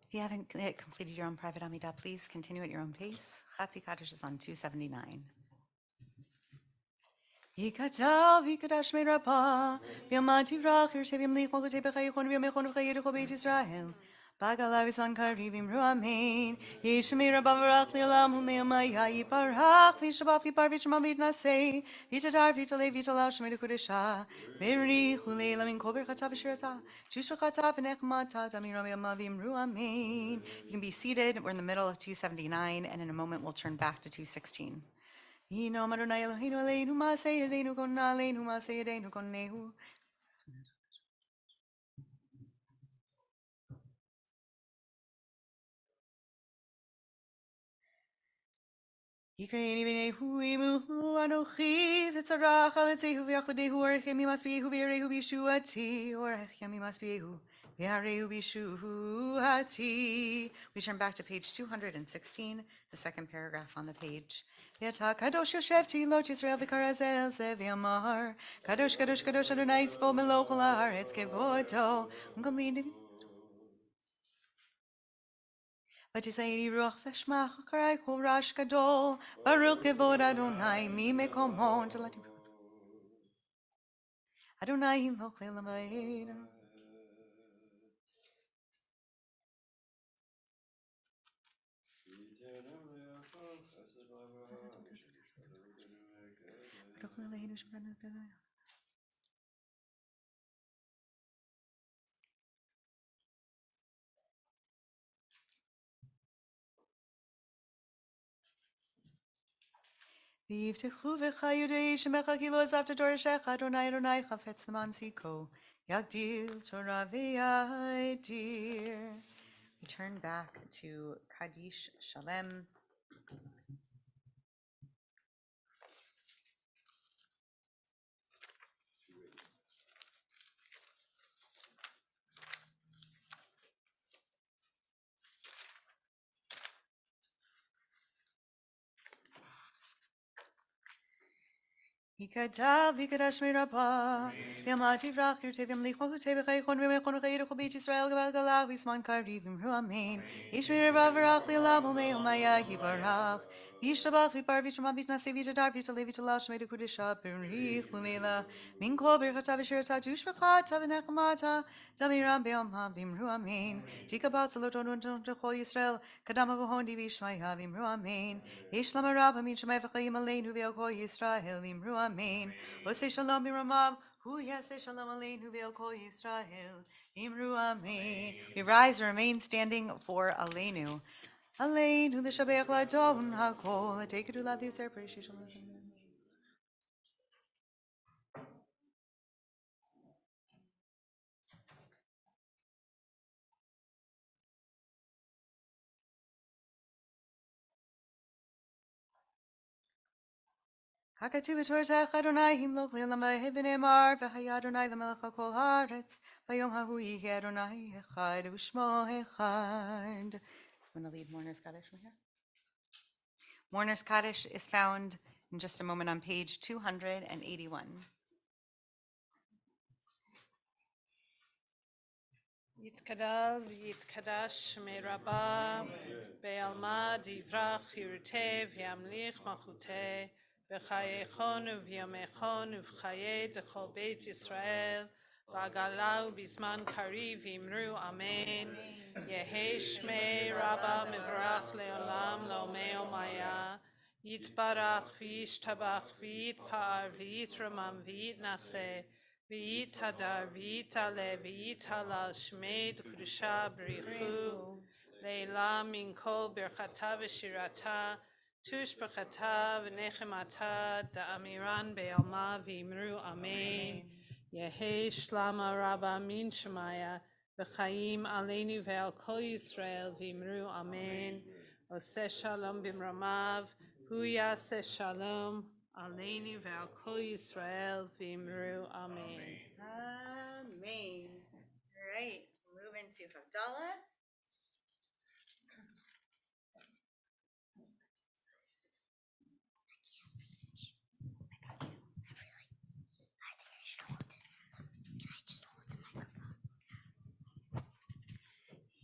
If you haven't yet completed your own private Amidah, please continue at your own pace. Chatzi Kaddish is on 279. Yikatav yikadash me rabba, v'yamati vrach yirshevim lichol kotei b'chayichon v'yamechon v'chayichol beit Yisrael. Bagalav is on karivim ruamin. Yishmi rabba vrach li'olam u'me'amaya yiparach v'yishabach v'yipar v'yishma v'yitnasei v'yitadar v'yitalei v'yitalav shmei d'kudesha v'yirichu le'elam min kol berchata v'shirata jush v'chata v'nechmata damir v'yamavim ruamin. You can be seated. We're in the middle of 279, and in a moment we'll turn back to 216. Hino Adonai Eloheinu aleinu ma'aseh yadeinu kon aleinu ma'aseh yadeinu kon nehu. Ikaini b'nei huimu anochi v'tzarach aletzehu v'yachodehu orechem yimasbihu v'yarehu b'yeshuati orechem yimasbihu v'yarehu b'yeshuati. We turn back to page 216, the second paragraph on the page. V'yata kadosh yoshevti lo Yisrael v'karazel ze v'yamar kadosh kadosh kadosh Adonai tzvo melech kol haaretz kevodo u'kamlin ותסייני רוח ושמח אחרי כל רעש גדול, ברוך כבוד אדוני ממקומו אדוני ימלוך לעולם ועד. ויבטחו בך יודעי שמך כי לא עזבת דורשך אדוני אדוני חפץ למען צדקו יגדיל תורה ויאדיר. We turn back to Kaddish Shalem. יקדל ויקדש מרבה, ויאמרתי יברח ירטה וימליך מלכותי וחייכון ומלכון וחייך ובית ישראל גבל גלה וישמן קרבי ואמרו אמן. איש מרבה ורח לעולם ומיה יברך, וישתבח ויפאר וישמע ויתנשא ויתהדר ויתעלה ויתהלל שמי לקודשה בריך ולילה. מן כל ברכתה ושירתה תושבחתה ונחמתה תמירם בעלמא ואמרו אמן. תקבל צלותו לכל ישראל קדם הכהן די וישמעיה ואמרו אמן. יש למה רבה מן שמי וחיים עלינו ועל כל ישראל ואמרו אמן. עושה שלום ברמיו הוא יעשה שלום עלינו ועל כל ישראל אמרו אמן. We rise and remain standing for Aleinu. Aleinu לשבח לאדון הכל, take it to love their precious. Kakatu v'tortach Adonai himloch le'olam v'ahed v'ne'emar v'haya Adonai l'melech ha'kol haaretz v'yom hahu yihi Adonai echad u'shmo echad. I'm going to lead Mourner's Kaddish from here. Mourner's Kaddish is found in just a moment on page 281. יתקדל ויתקדש מרבה, בעלמא דברך ירטה וימליך מלכותי, בחייכון ובימיכון ובחיי דכל בית ישראל, ועגלה ובזמן קריב ואמרו אמן. יהי שמי רבה מברך לעולם לעולמי עולמיה, יתברך וישתבח ויתפאר ויתרומם ויתנשא, ויתהדר ויתעלה ויתהלל שמי קדושה בריחו לעילה מן כל ברכתה ושירתה תושבחתה ונחמתה דאמירן בעלמא ואמרו אמן. יהי שלמה רבה מן שמיה וחיים עלינו ועל כל ישראל ואמרו אמן. עושה שלום במרומיו הוא יעשה שלום עלינו ועל כל ישראל ואמרו אמן. Amen. All right, move into Havdalah.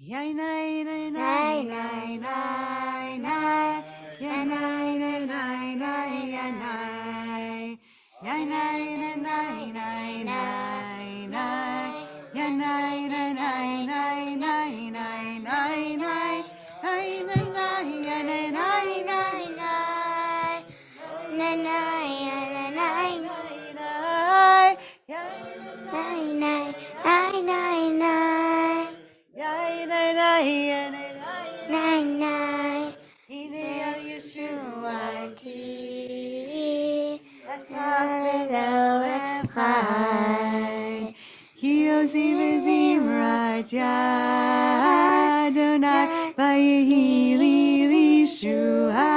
Yay, nay, nay, nay, nay, nay, nay, yay, nay, nay, nay, nay, yay, nay, yay, nay, nay, nay, nay, nay, nay, yay, nay, nay, nay, nay, nay, nay, nay, nay, nay, nay, nay, yay, nay, nay, nay, nay, nay, nay, yay, nay, nay, nay, yay, nay, nay, nay, nay. Yay, nay, nay, nay, nay, nay, Ine al Yeshuati, Atavelo Echai, Ki Osim Ezim Raja Adonai, Vayehi Li Yeshua,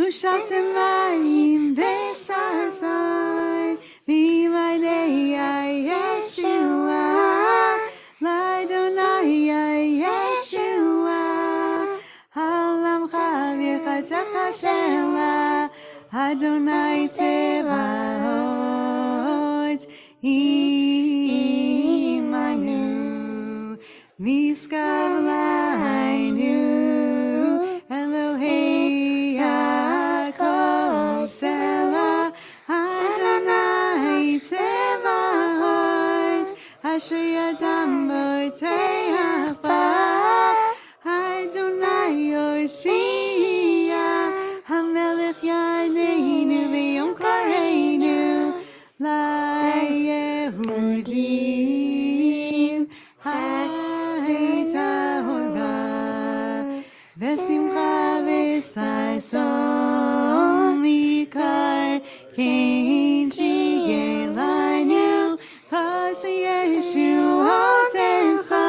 Ushatim vayim besazon, Vimanei Yeshua, Ladonai Yeshua, Halam Chavir Chachasela, Adonai Tzevaot, Imanu, Miskav Lainu, Elohei Yaakov Sela, Adonai Tzevaot, Asher Yadam B'Teach Ba, Adonai Yoshia, Hamelech Yaneinu V'Yom Koreinu, LaYehudim Hayta Hora, V'Simcha V'Sason Mikar Kein Tiyelanu, Pas Yeshuotecha,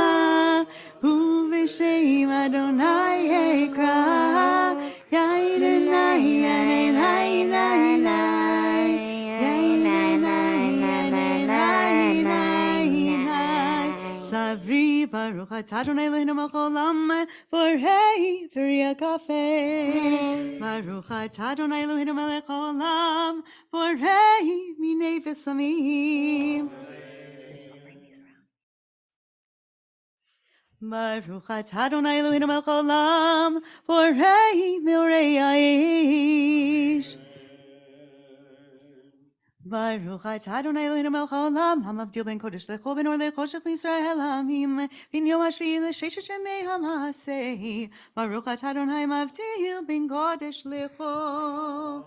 Uv'Shem Adonai Ekra, Yainai Yainai Yainai Savri Baruch Atah Adonai Eloheinu melech haolam, Borei Peri HaKafeh. Baruch Atah Adonai Eloheinu melech haolam, Borei Minei Besamim. Baruch Atah Adonai Eloheinu melech haolam, Borei Meorei Aish. Baruch Atah Adonai Eloheinu melech haolam, hamavdil ben kodesh lecho ben or lechoshech b'Yisrael hamim, bin yom hashvi'i l'sheshet yemei hamasei. Baruch Atah Adonai mavdil ben kodesh lecho.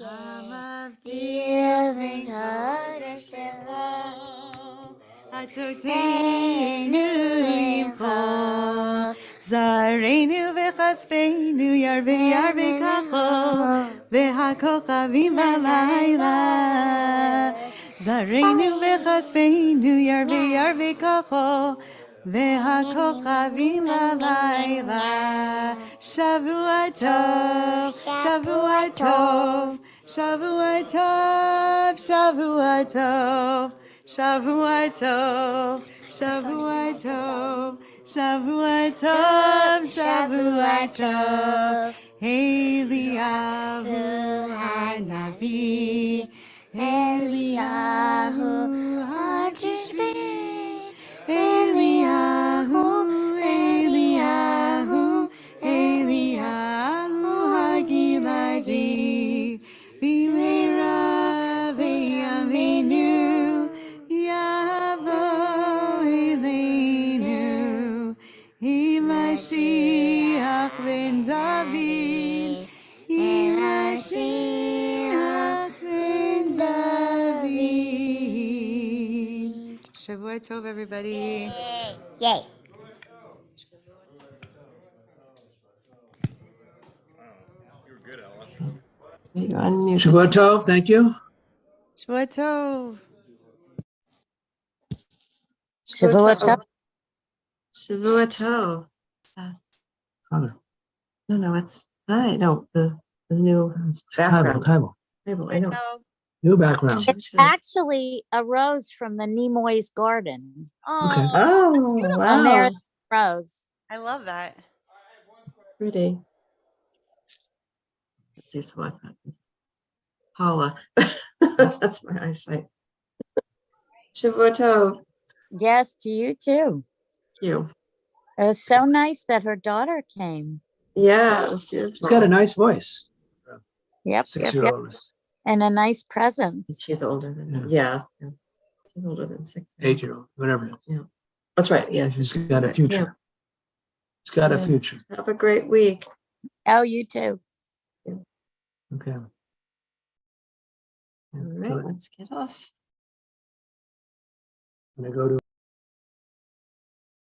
Hamavdil ben kodesh lecho, Atoteinu imcho, Zareinu v'chaspeinu yarvei yarvei kacho, v'hakochavim v'layla. Zareinu v'chaspeinu yarvei yarvei kacho, v'hakochavim v'layla. Shavua tov, Shavua tov, Shavua tov, Shavua tov. Shavua tov, Shavua tov, Shavua tov, Shavua tov. Eliyahu Hanavi, Eliyahu Hatishbi, Eliyahu, Eliyahu, Eliyahu Hagiladi, Bimera V'Yameinu. Yavo Eleinu, Mashiach ben David, Mashiach ben David. Shavua tov, everybody. Yay. You were good, Ella. Shavua tov, thank you. Shavua tov. Shavua tov. Shavua tov. No, it's no the new background. Table. Table, I know. New background. It actually arose from the Nimoy's garden. Okay. Oh, wow. American rose. I love that. Pretty. Let's see some happens. Paula. That's my eyesight. Shavua tov. Yes, to you too. Thank you. It was so nice that her daughter came. Yeah, it was beautiful. She's got a nice voice. Yep. 6-year-old. And a nice presence. She's older than yeah. She's older than 6. 8-year-old, whatever. Yeah. That's right. Yeah. She's got a future. Yeah. It's got a future. Have a great week. Oh, you too. Okay. All right, let's get off. When I go to